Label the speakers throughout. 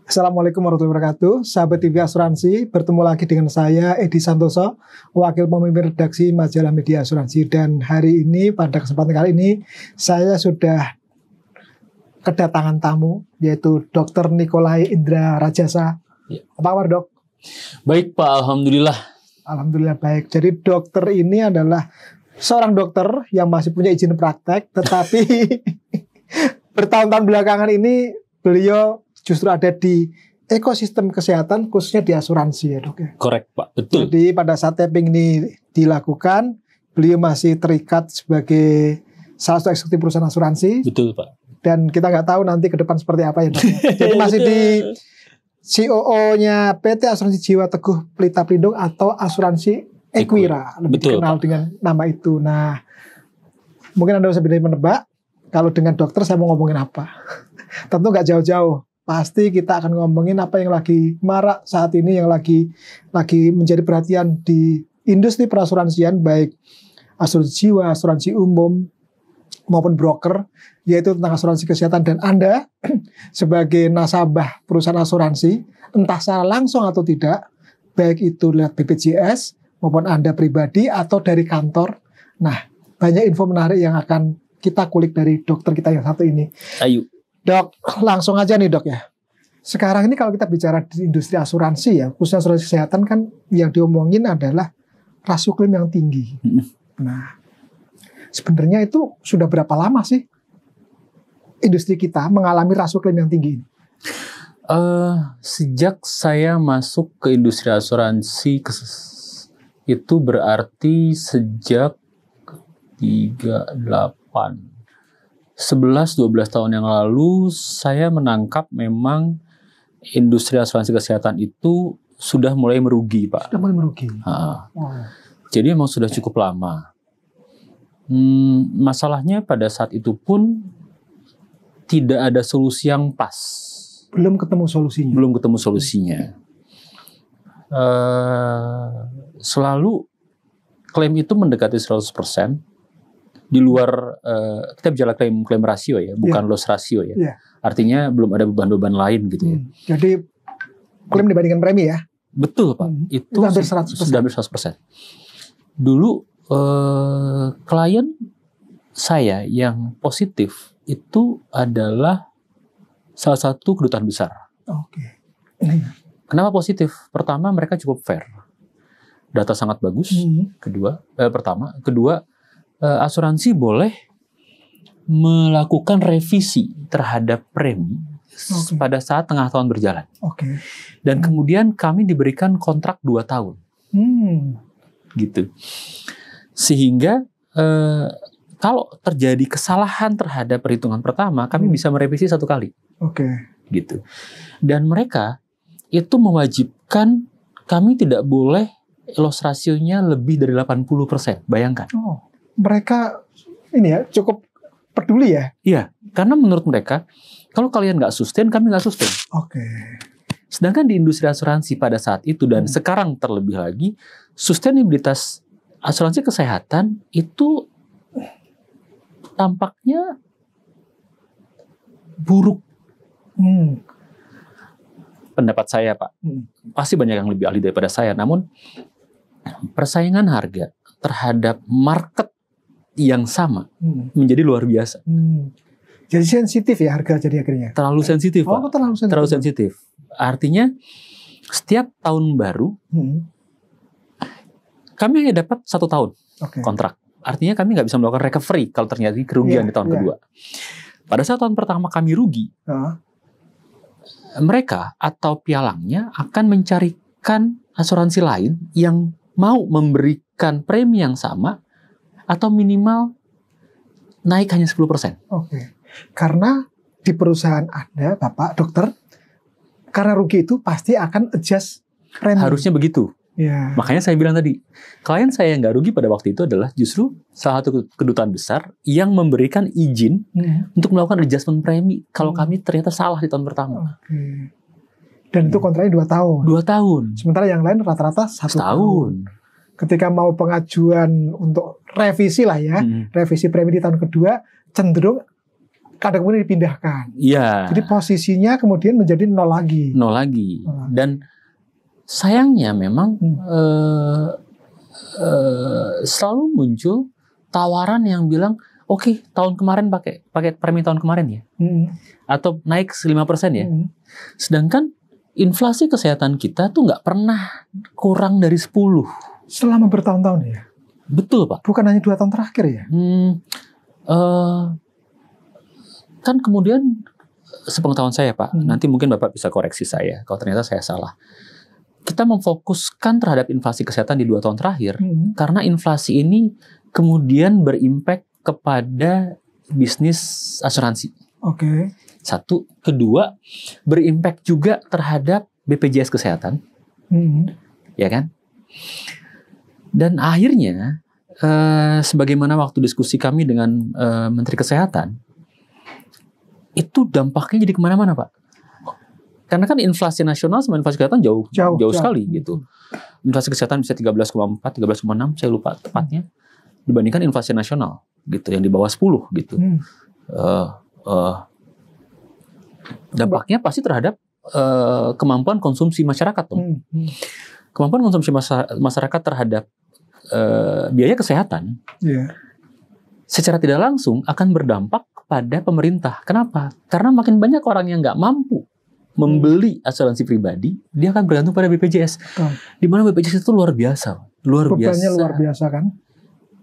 Speaker 1: Assalamualaikum warahmatullahi wabarakatuh. Sahabat TV Asuransi, bertemu lagi dengan saya Edi Santoso, Wakil Pemimpin Redaksi Majalah Media Asuransi. Dan hari ini, pada kesempatan kali ini, saya sudah kedatangan tamu, yaitu Dr. Nikolai Indra Rajasa.
Speaker 2: Ya.
Speaker 1: Apa kabar, Dok?
Speaker 2: Baik, Pak. Alhamdulillah.
Speaker 1: Alhamdulillah baik. Jadi dokter ini adalah seorang dokter yang masih punya izin praktek, tetapi bertahun-tahun belakangan ini beliau justru ada di ekosistem kesehatan, khususnya di asuransi ya, Dok ya.
Speaker 2: Korek, Pak. Betul.
Speaker 1: Jadi pada saat taping ini dilakukan, beliau masih terikat sebagai salah satu eksekutif perusahaan asuransi.
Speaker 2: Betul, Pak.
Speaker 1: Dan kita nggak tahu nanti ke depan seperti apa ya, Dok. Jadi masih di COO-nya PT Asuransi Jiwa Teguh Pelita Pelindung atau Asuransi Equira, lebih
Speaker 2: Betul,
Speaker 1: dikenal
Speaker 2: Pak,
Speaker 1: dengan nama itu. Nah, mungkin Anda bisa menebak kalau dengan dokter saya mau ngomongin apa. Tentu nggak jauh-jauh. Pasti kita akan ngomongin apa yang lagi marak saat ini, yang lagi menjadi perhatian di industri perasuransian, baik asuransi jiwa, asuransi umum, maupun broker, yaitu tentang asuransi kesehatan. Dan Anda sebagai nasabah perusahaan asuransi, entah secara langsung atau tidak, baik itu lewat BPJS, maupun Anda pribadi atau dari kantor. Nah, banyak info menarik yang akan kita kulik dari dokter kita yang satu ini.
Speaker 2: Ayo.
Speaker 1: Dok, langsung aja nih, Dok ya. Sekarang ini kalau kita bicara di industri asuransi ya, khususnya asuransi kesehatan kan yang diomongin adalah rasio klaim yang tinggi. Nah, sebenarnya itu sudah berapa lama sih industri kita mengalami rasio klaim yang tinggi?
Speaker 2: Sejak saya masuk ke industri asuransi itu berarti sejak 11-12 tahun yang lalu saya menangkap memang industri asuransi kesehatan itu sudah mulai merugi, Pak.
Speaker 1: Sudah mulai merugi.
Speaker 2: Jadi memang sudah cukup lama. Masalahnya pada saat itu pun tidak ada solusi yang pas.
Speaker 1: Belum ketemu solusinya.
Speaker 2: Selalu klaim itu mendekati 100%. Di luar, kita bicara klaim rasio ya, bukan loss rasio ya. Artinya belum ada beban-beban lain gitu ya.
Speaker 1: Jadi klaim dibandingkan premi ya?
Speaker 2: Betul, Pak. Itu
Speaker 1: hampir 100%.
Speaker 2: Sudah hampir 100%. Dulu klien saya yang positif itu adalah salah satu kedutaan besar.
Speaker 1: Oke.
Speaker 2: Kenapa positif? Pertama, mereka cukup fair. Data sangat bagus. Kedua, asuransi boleh melakukan revisi terhadap premi pada saat tengah tahun berjalan. Dan kemudian kami diberikan kontrak 2 tahun. Gitu. Sehingga kalau terjadi kesalahan terhadap perhitungan pertama, kami bisa merevisi 1 kali. Gitu. Dan mereka itu mewajibkan kami tidak boleh loss rasionya lebih dari 80%. Bayangkan.
Speaker 1: Mereka ini ya cukup peduli ya?
Speaker 2: Iya, karena menurut mereka kalau kalian nggak sustain, kami nggak sustain. Sedangkan di industri asuransi pada saat itu dan sekarang terlebih lagi, sustainabilitas asuransi kesehatan itu tampaknya buruk. Pendapat saya, Pak. Pasti banyak yang lebih ahli daripada saya. Namun persaingan harga terhadap market yang sama menjadi luar biasa.
Speaker 1: Jadi sensitif ya harga jadi akhirnya?
Speaker 2: Terlalu sensitif, Pak. Terlalu sensitif. Artinya setiap tahun baru kami hanya dapat 1 tahun kontrak. Artinya kami nggak bisa melakukan recovery kalau ternyata kerugian di tahun kedua. Pada saat tahun pertama kami rugi, mereka atau pialangnya akan mencarikan asuransi lain yang mau memberikan premi yang sama atau minimal naik hanya 10%. Karena di perusahaan Anda, Bapak dokter, karena rugi itu pasti akan adjust premi. Harusnya begitu. Makanya saya bilang tadi, klien saya yang nggak rugi pada waktu itu adalah justru salah satu kedutaan besar yang memberikan izin untuk melakukan adjustment premi kalau kami ternyata salah di tahun pertama.
Speaker 1: Dan itu kontraknya 2 tahun.
Speaker 2: 2 tahun.
Speaker 1: Sementara yang lain rata-rata 1 tahun. Ketika mau pengajuan untuk revisi lah ya, revisi premi di tahun kedua, cenderung kadang kemudian dipindahkan.
Speaker 2: Iya.
Speaker 1: Jadi posisinya kemudian menjadi 0 lagi.
Speaker 2: 0 lagi. Dan sayangnya memang selalu muncul tawaran yang bilang, oke, tahun kemarin pakai premi tahun kemarin ya, atau naik 5% ya. Sedangkan inflasi kesehatan kita tuh nggak pernah kurang dari 10
Speaker 1: selama bertahun-tahun ya.
Speaker 2: Betul Pak.
Speaker 1: Bukan hanya 2 tahun terakhir ya.
Speaker 2: Kan kemudian sepengetahuan saya Pak, nanti mungkin Bapak bisa koreksi saya kalau ternyata saya salah. Kita memfokuskan terhadap inflasi kesehatan di 2 tahun terakhir karena inflasi ini kemudian berimpact kepada bisnis asuransi.
Speaker 1: Oke.
Speaker 2: Satu, kedua berimpact juga terhadap BPJS kesehatan, ya kan? Dan akhirnya, sebagaimana waktu diskusi kami dengan Menteri Kesehatan, itu dampaknya jadi kemana-mana Pak. Karena kan inflasi nasional sama inflasi kesehatan jauh sekali gitu. Inflasi kesehatan bisa 13,4, 13,6, saya lupa tepatnya, dibandingkan inflasi nasional gitu yang di bawah 10 gitu. Dampaknya pasti terhadap kemampuan konsumsi masyarakat dong. Kemampuan konsumsi masyarakat terhadap biaya kesehatan secara tidak langsung akan berdampak kepada pemerintah. Kenapa? Karena makin banyak orang yang nggak mampu membeli asuransi pribadi, dia akan bergantung pada BPJS. Di mana BPJS itu luar biasa.
Speaker 1: Bebannya luar biasa kan?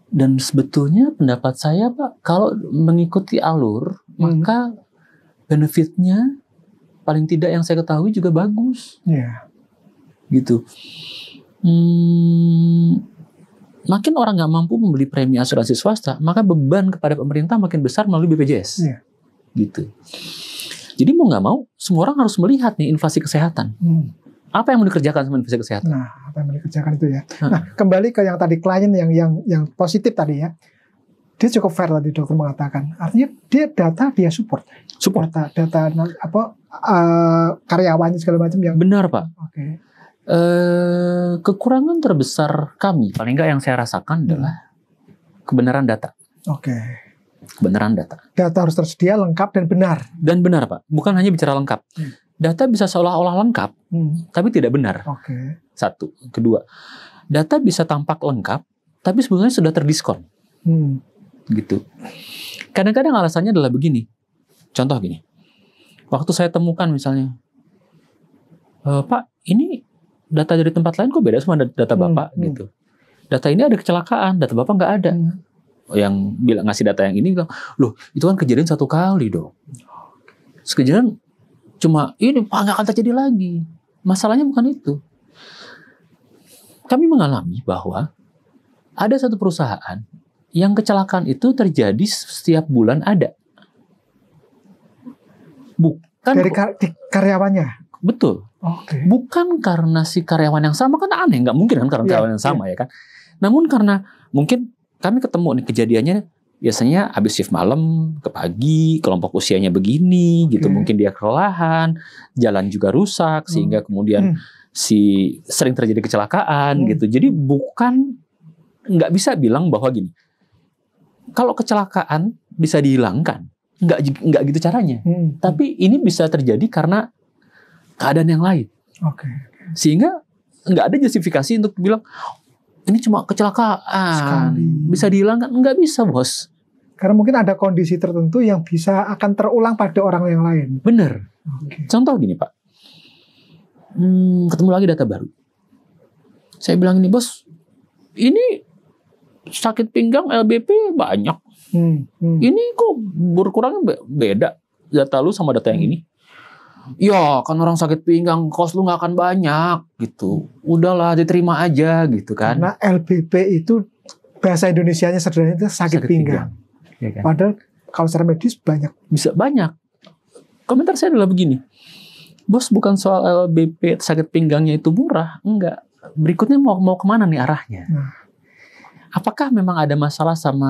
Speaker 2: Dan sebetulnya pendapat saya Pak, kalau mengikuti alur, maka benefitnya paling tidak yang saya ketahui juga bagus. Gitu. Makin orang nggak mampu membeli premi asuransi swasta, maka beban kepada pemerintah makin besar melalui BPJS. Gitu. Jadi mau nggak mau, semua orang harus melihat nih inflasi kesehatan. Apa yang mau dikerjakan sama inflasi kesehatan?
Speaker 1: Nah, apa yang mau dikerjakan itu ya. Nah, kembali ke yang tadi klien yang positif tadi ya. Dia cukup fair tadi dokter mengatakan. Artinya dia support. Data karyawannya segala macam yang
Speaker 2: benar Pak.
Speaker 1: Oke.
Speaker 2: Kekurangan terbesar kami, paling nggak yang saya rasakan adalah kebenaran data.
Speaker 1: Oke.
Speaker 2: Kebenaran data.
Speaker 1: Data harus tersedia lengkap dan benar.
Speaker 2: Dan benar Pak, bukan hanya bicara lengkap. Data bisa seolah-olah lengkap, tapi tidak benar. Satu. Kedua, data bisa tampak lengkap, tapi sebenarnya sudah terdiskon. Gitu. Kadang-kadang alasannya adalah begini. Contoh gini. Waktu saya temukan misalnya, Pak, ini data dari tempat lain kok beda sama data Bapak gitu. Data ini ada kecelakaan, data Bapak nggak ada. Yang bilang ngasih data yang ini bilang, loh itu kan kejadian 1 kali dong. Kejadian cuma ini Pak nggak akan terjadi lagi. Masalahnya bukan itu. Kami mengalami bahwa ada satu perusahaan yang kecelakaan itu terjadi setiap bulan ada. Bukan
Speaker 1: dari karyawannya.
Speaker 2: Betul. Bukan karena si karyawan yang sama, kan aneh, nggak mungkin kan karena karyawan yang sama ya kan. Namun karena mungkin kami ketemu nih kejadiannya biasanya habis shift malam ke pagi, kelompok usianya begini gitu, mungkin dia kelelahan, jalan juga rusak sehingga kemudian sering terjadi kecelakaan gitu. Jadi nggak bisa bilang bahwa gini, kalau kecelakaan bisa dihilangkan, nggak gitu caranya. Tapi ini bisa terjadi karena keadaan yang lain. Sehingga nggak ada justifikasi untuk bilang ini cuma kecelakaan, bisa dihilangkan. Nggak bisa, bos.
Speaker 1: Karena mungkin ada kondisi tertentu yang bisa akan terulang pada orang yang lain.
Speaker 2: Bener. Contoh gini, Pak. Ketemu lagi data baru. Saya bilang ini, bos, ini sakit pinggang LBP banyak. Ini kok berkurangnya beda data lu sama data yang ini. Ya kan orang sakit pinggang, kos lu gak akan banyak gitu. Udahlah diterima aja gitu kan.
Speaker 1: Karena LBP itu bahasa Indonesianya sederhana itu sakit pinggang.
Speaker 2: Ya kan?
Speaker 1: Padahal kalau secara medis banyak.
Speaker 2: Bisa banyak. Komentar saya adalah begini. Bos, bukan soal LBP sakit pinggangnya itu murah. Enggak. Berikutnya mau kemana nih arahnya? Apakah memang ada masalah sama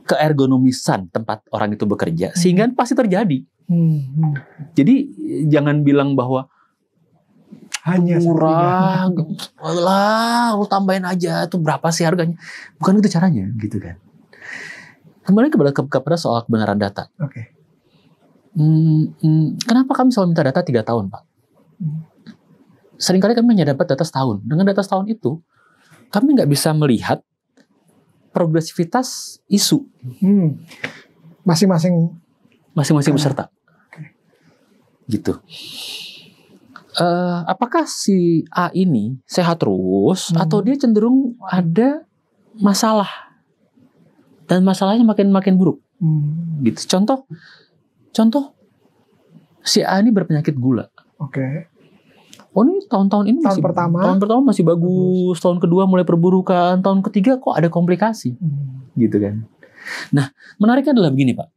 Speaker 2: keergonomisan tempat orang itu bekerja, sehingga pasti terjadi. Jadi jangan bilang bahwa
Speaker 1: hanya
Speaker 2: murah, lah, lu tambahin aja, tuh berapa sih harganya? Bukan itu caranya, gitu kan? Kembali kepada soal kebenaran data.
Speaker 1: Oke.
Speaker 2: Kenapa kami selalu minta data 3 tahun, Pak? Seringkali kami hanya dapat data setahun. Dengan data setahun itu, kami nggak bisa melihat progresivitas isu. Masing-masing peserta. Gitu. Apakah si A ini sehat terus atau dia cenderung ada masalah dan masalahnya makin buruk? Gitu. Contoh si A ini berpenyakit gula.
Speaker 1: Oke.
Speaker 2: Oh, ini tahun pertama masih bagus, tahun kedua mulai perburukan, tahun ketiga kok ada komplikasi. Gitu kan. Nah, menariknya adalah begini, Pak.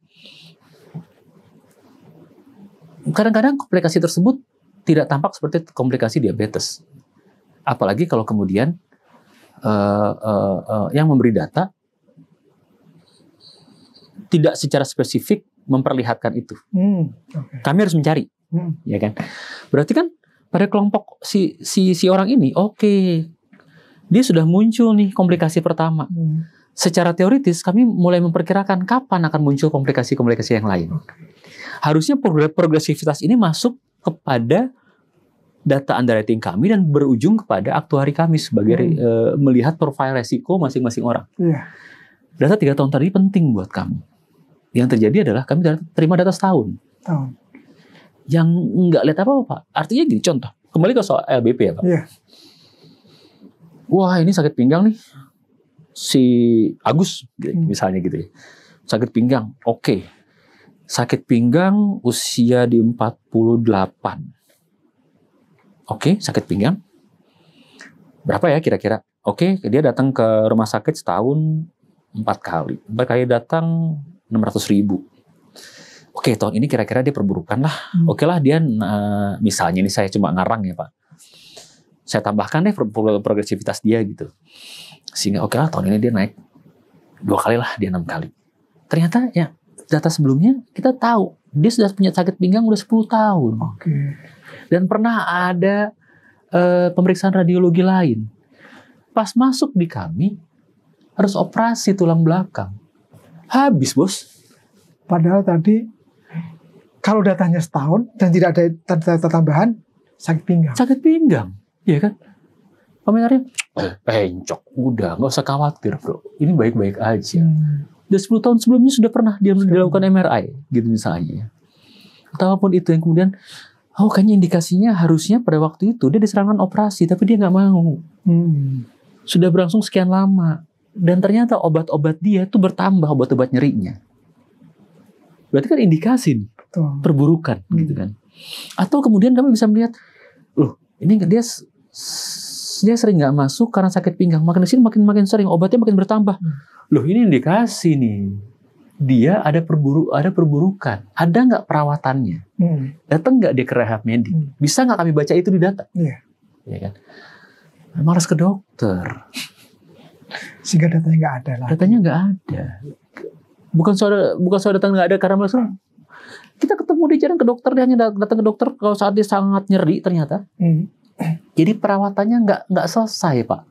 Speaker 2: Kadang-kadang komplikasi tersebut tidak tampak seperti komplikasi diabetes. Apalagi kalau kemudian yang memberi data tidak secara spesifik memperlihatkan itu.
Speaker 1: Okay.
Speaker 2: Kami harus mencari, ya kan? Berarti kan pada kelompok si orang ini, dia sudah muncul nih komplikasi pertama. Secara teoritis kami mulai memperkirakan kapan akan muncul komplikasi-komplikasi yang lain.
Speaker 1: Okay.
Speaker 2: Harusnya progresivitas ini masuk kepada data underwriting kami dan berujung kepada aktuari kami sebagai melihat profil resiko masing-masing orang. Data 3 tahun tadi penting buat kami. Yang terjadi adalah kami terima data setahun. Yang nggak lihat apa-apa, Pak. Artinya gini, contoh. Kembali ke soal LBP ya, Pak. Wah, ini sakit pinggang nih. Si Agus, misalnya gitu ya. Sakit pinggang, oke. Sakit pinggang usia di 48. Oke, sakit pinggang. Berapa ya kira-kira? Oke, dia datang ke rumah sakit setahun 4 kali. 4 kali datang 600.000. Oke, tahun ini kira-kira dia perburukan lah. Oke lah dia, misalnya ini saya cuma ngarang ya Pak. Saya tambahkan deh progresivitas dia gitu. Sehingga oke lah tahun ini dia naik 2 kali lah, dia 6 kali. Ternyata ya data sebelumnya kita tahu dia sudah punya sakit pinggang udah 10 tahun.
Speaker 1: Oke.
Speaker 2: Dan pernah ada pemeriksaan radiologi lain. Pas masuk di kami harus operasi tulang belakang. Habis, Bos.
Speaker 1: Padahal tadi kalau datanya setahun dan tidak ada data tambahan, sakit pinggang.
Speaker 2: Sakit pinggang, ya kan? Komentarnya, pencok, udah nggak usah khawatir bro, ini baik-baik aja. Udah 10 tahun sebelumnya sudah pernah dia dilakukan MRI, gitu misalnya. Atau apapun itu yang kemudian, kayaknya indikasinya harusnya pada waktu itu dia disarankan operasi, tapi dia nggak mau. Sudah berlangsung sekian lama. Dan ternyata obat-obat dia tuh bertambah, obat-obat nyerinya. Berarti kan indikasi nih, perburukan gitu kan. Atau kemudian kami bisa melihat, loh ini dia sering nggak masuk karena sakit pinggang, makin kesini makin sering, obatnya makin bertambah. Loh ini indikasi nih, dia ada perburukan, ada nggak perawatannya, datang nggak dia ke rehab medik, bisa nggak kami baca itu di data, ya kan? Malas ke dokter.
Speaker 1: Sehingga datanya nggak ada lah.
Speaker 2: Datanya nggak ada. Bukan soal datang nggak ada karena masalah. Kita ketemu di jalan ke dokter, dia hanya datang ke dokter kalau saat dia sangat nyeri ternyata. Jadi perawatannya nggak selesai Pak.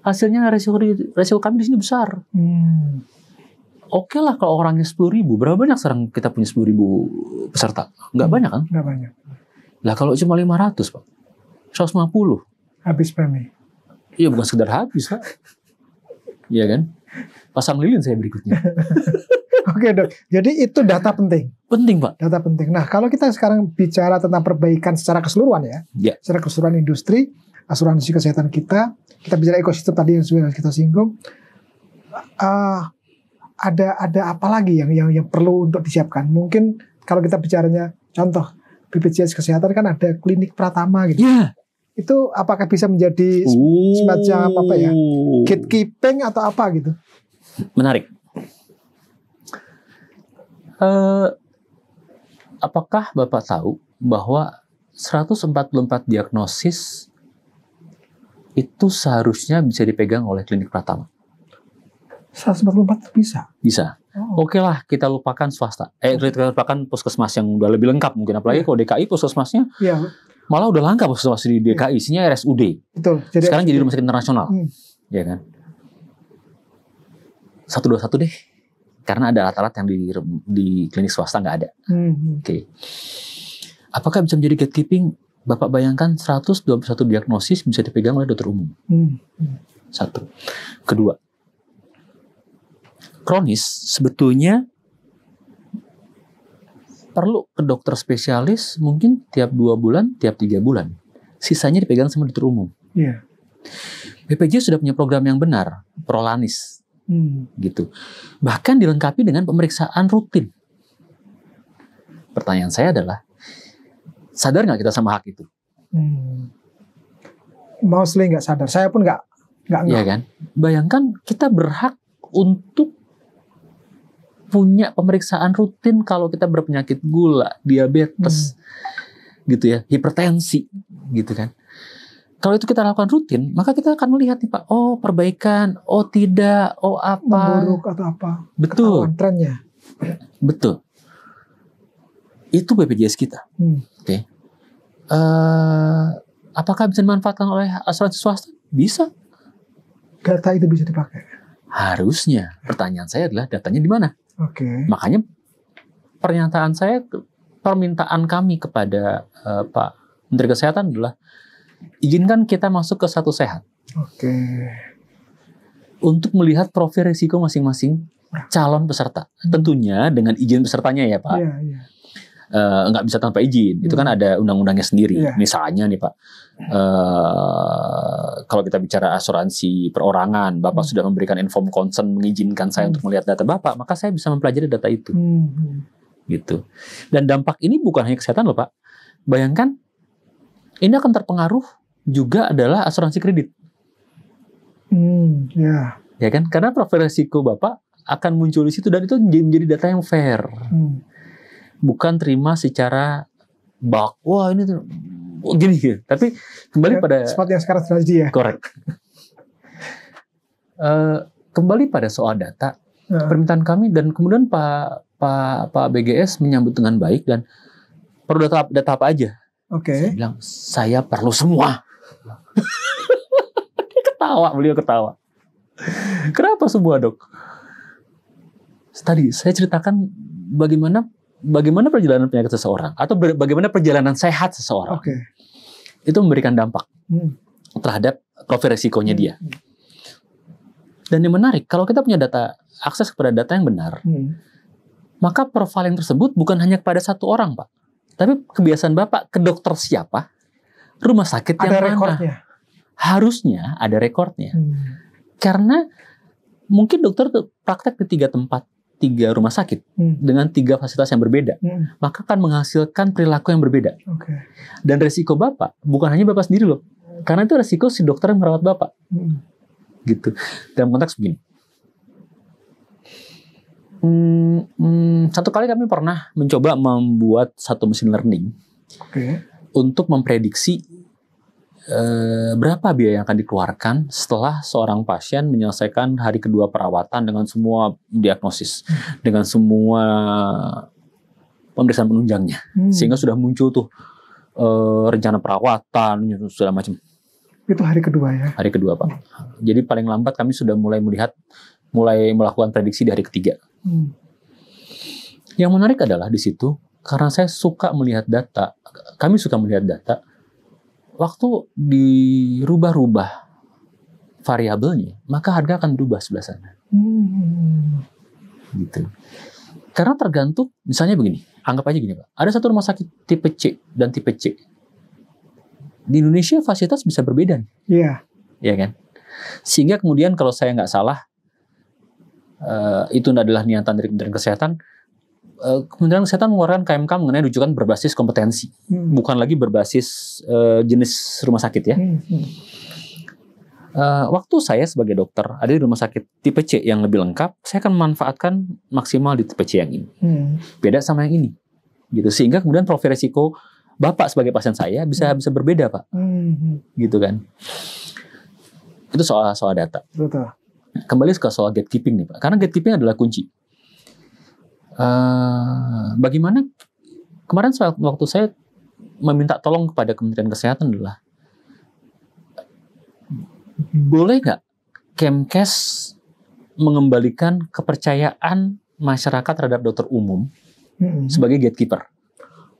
Speaker 2: Hasilnya resiko kami di sini besar. Oke lah kalau orangnya 10.000, berapa banyak sekarang kita punya 10.000 peserta? Nggak banyak kan?
Speaker 1: Nggak banyak.
Speaker 2: Lah kalau cuma 500 Pak, 150.
Speaker 1: Habis premi.
Speaker 2: Iya bukan sekedar habis Pak. Iya kan? Pasang lilin saya berikutnya.
Speaker 1: Oke dok, jadi itu data penting.
Speaker 2: Penting Pak.
Speaker 1: Data penting. Nah kalau kita sekarang bicara tentang perbaikan secara keseluruhan ya. Secara keseluruhan industri, asuransi kesehatan kita bicara ekosistem tadi yang sudah kita singgung. Ada apa lagi yang perlu untuk disiapkan? Mungkin kalau kita bicaranya contoh BPJS Kesehatan kan ada klinik Pratama gitu. Itu apakah bisa menjadi semacam apa ya, gatekeeping atau apa gitu?
Speaker 2: Menarik. Apakah Bapak tahu bahwa 144 diagnosis itu seharusnya bisa dipegang oleh klinik Pratama?
Speaker 1: 144 bisa?
Speaker 2: Bisa. Oke lah, kita lupakan swasta. Kita lupakan puskesmas yang udah lebih lengkap mungkin. Apalagi kalau DKI puskesmasnya malah udah lengkap puskesmas di DKI. Isinya RSUD.
Speaker 1: Betul.
Speaker 2: Sekarang jadi rumah sakit internasional. Ya kan? 121 deh. Karena ada alat-alat yang di klinik swasta nggak ada. Oke. Apakah bisa menjadi gatekeeping? Bapak bayangkan 121 diagnosis bisa dipegang oleh dokter umum. Satu. Kedua, kronis sebetulnya perlu ke dokter spesialis mungkin tiap 2 bulan, tiap 3 bulan. Sisanya dipegang sama dokter umum. BPJS sudah punya program yang benar, Prolanis. Gitu. Bahkan dilengkapi dengan pemeriksaan rutin. Pertanyaan saya adalah, sadar nggak kita sama hak itu?
Speaker 1: Mostly nggak sadar. Saya pun nggak.
Speaker 2: Iya kan? Bayangkan kita berhak untuk punya pemeriksaan rutin kalau kita berpenyakit gula, diabetes, gitu ya, hipertensi, gitu kan? Kalau itu kita lakukan rutin, maka kita akan melihat nih Pak, oh perbaikan, oh tidak, oh apa,
Speaker 1: memburuk atau apa?
Speaker 2: Betul.
Speaker 1: Trennya.
Speaker 2: Betul. Itu BPJS kita. Oke. Apakah bisa dimanfaatkan oleh asuransi swasta? Bisa.
Speaker 1: Data itu bisa dipakai.
Speaker 2: Harusnya. Pertanyaan saya adalah datanya di mana? Makanya permintaan kami kepada Pak Menteri Kesehatan adalah izinkan kita masuk ke Satu Sehat. Untuk melihat profil risiko masing-masing calon peserta. Tentunya dengan izin pesertanya ya Pak. Nggak bisa tanpa izin. Itu kan ada undang-undangnya sendiri. Misalnya nih Pak, kalau kita bicara asuransi perorangan, Bapak sudah memberikan inform consent mengizinkan saya untuk melihat data Bapak, maka saya bisa mempelajari data itu. Gitu. Dan dampak ini bukan hanya kesehatan loh Pak. Bayangkan, ini akan terpengaruh juga adalah asuransi kredit. Ya kan? Karena profil risiko Bapak akan muncul di situ dan itu menjadi data yang fair. Bukan terima secara bulk. Wah ini tuh gini. Tapi kembali pada
Speaker 1: seperti yang sekarang terjadi ya.
Speaker 2: Korek. Kembali pada soal data, permintaan kami dan kemudian Pak BGS menyambut dengan baik dan perlu data apa aja. Saya bilang saya perlu semua. Beliau ketawa. Kenapa semua dok? Tadi saya ceritakan bagaimana perjalanan penyakit seseorang atau bagaimana perjalanan sehat seseorang. Itu memberikan dampak terhadap profil resikonya dia. Dan yang menarik, kalau kita punya akses kepada data yang benar, maka profiling tersebut bukan hanya kepada satu orang, Pak. Tapi kebiasaan Bapak ke dokter siapa, rumah sakit yang mana. Rekornya. Harusnya ada rekornya. Karena mungkin dokter praktek di 3 tempat. 3 rumah sakit dengan 3 fasilitas yang berbeda, maka akan menghasilkan perilaku yang berbeda. Dan resiko Bapak bukan hanya Bapak sendiri loh, karena itu resiko si dokter yang merawat Bapak. Gitu. Dalam konteks begini, satu kali kami pernah mencoba membuat satu mesin learning untuk memprediksi berapa biaya yang akan dikeluarkan setelah seorang pasien menyelesaikan hari kedua perawatan dengan semua diagnosis, dengan semua pemeriksaan penunjangnya, sehingga sudah muncul tuh rencana perawatan segala macam.
Speaker 1: Itu hari kedua ya? Hari
Speaker 2: kedua Pak. Jadi paling lambat kami sudah mulai melakukan prediksi di hari ketiga. Yang menarik adalah di situ karena saya suka melihat data, kami suka melihat data. Waktu dirubah-rubah variabelnya, maka harga akan berubah sebelah sana. Gitu. Karena tergantung, misalnya begini, anggap aja gini Pak, ada satu rumah sakit tipe C dan tipe C. Di Indonesia fasilitas bisa berbeda. Iya kan? Sehingga kemudian kalau saya nggak salah, itu adalah niatan dari Kementerian Kesehatan, Kementerian Kesehatan mengeluarkan KMK mengenai rujukan berbasis kompetensi, bukan lagi berbasis jenis rumah sakit ya. Waktu saya sebagai dokter ada di rumah sakit tipe C yang lebih lengkap, saya akan memanfaatkan maksimal di tipe C yang ini. Beda sama yang ini, gitu. Sehingga kemudian profil risiko Bapak sebagai pasien saya bisa berbeda Pak, gitu kan? Itu soal data. Betul. Kembali ke soal gatekeeping nih Pak, karena gatekeeping adalah kunci. Bagaimana kemarin waktu saya meminta tolong kepada Kementerian Kesehatan adalah boleh nggak Kemkes mengembalikan kepercayaan masyarakat terhadap dokter umum sebagai gatekeeper.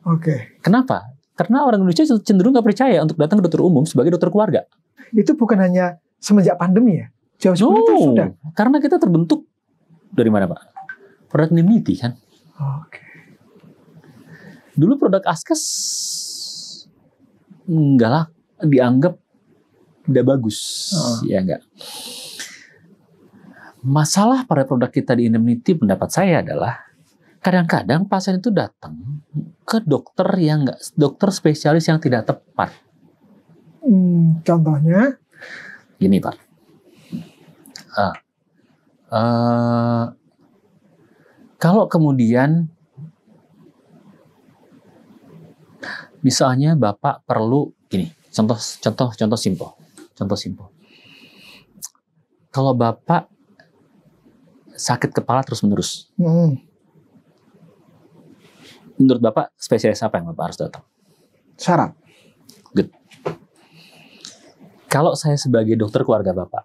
Speaker 1: Oke.
Speaker 2: Kenapa? Karena orang Indonesia cenderung nggak percaya untuk datang ke dokter umum sebagai dokter keluarga.
Speaker 1: Itu bukan hanya semenjak pandemi ya? Jauh sebelum itu sudah?
Speaker 2: Karena kita terbentuk dari mana, Pak? Produk indemnity kan?
Speaker 1: Oke.
Speaker 2: Dulu produk Askes enggak lah, dianggap udah bagus. Ya enggak. Masalah pada produk kita di indemnity pendapat saya adalah kadang-kadang pasien itu datang ke dokter yang dokter spesialis yang tidak tepat.
Speaker 1: Contohnya?
Speaker 2: Gini, Pak. Kalau kemudian misalnya Bapak perlu gini, contoh simpel. Kalau Bapak sakit kepala terus-menerus. Menurut Bapak, spesialis apa yang Bapak harus datang?
Speaker 1: Saraf.
Speaker 2: Good. Kalau saya sebagai dokter keluarga Bapak,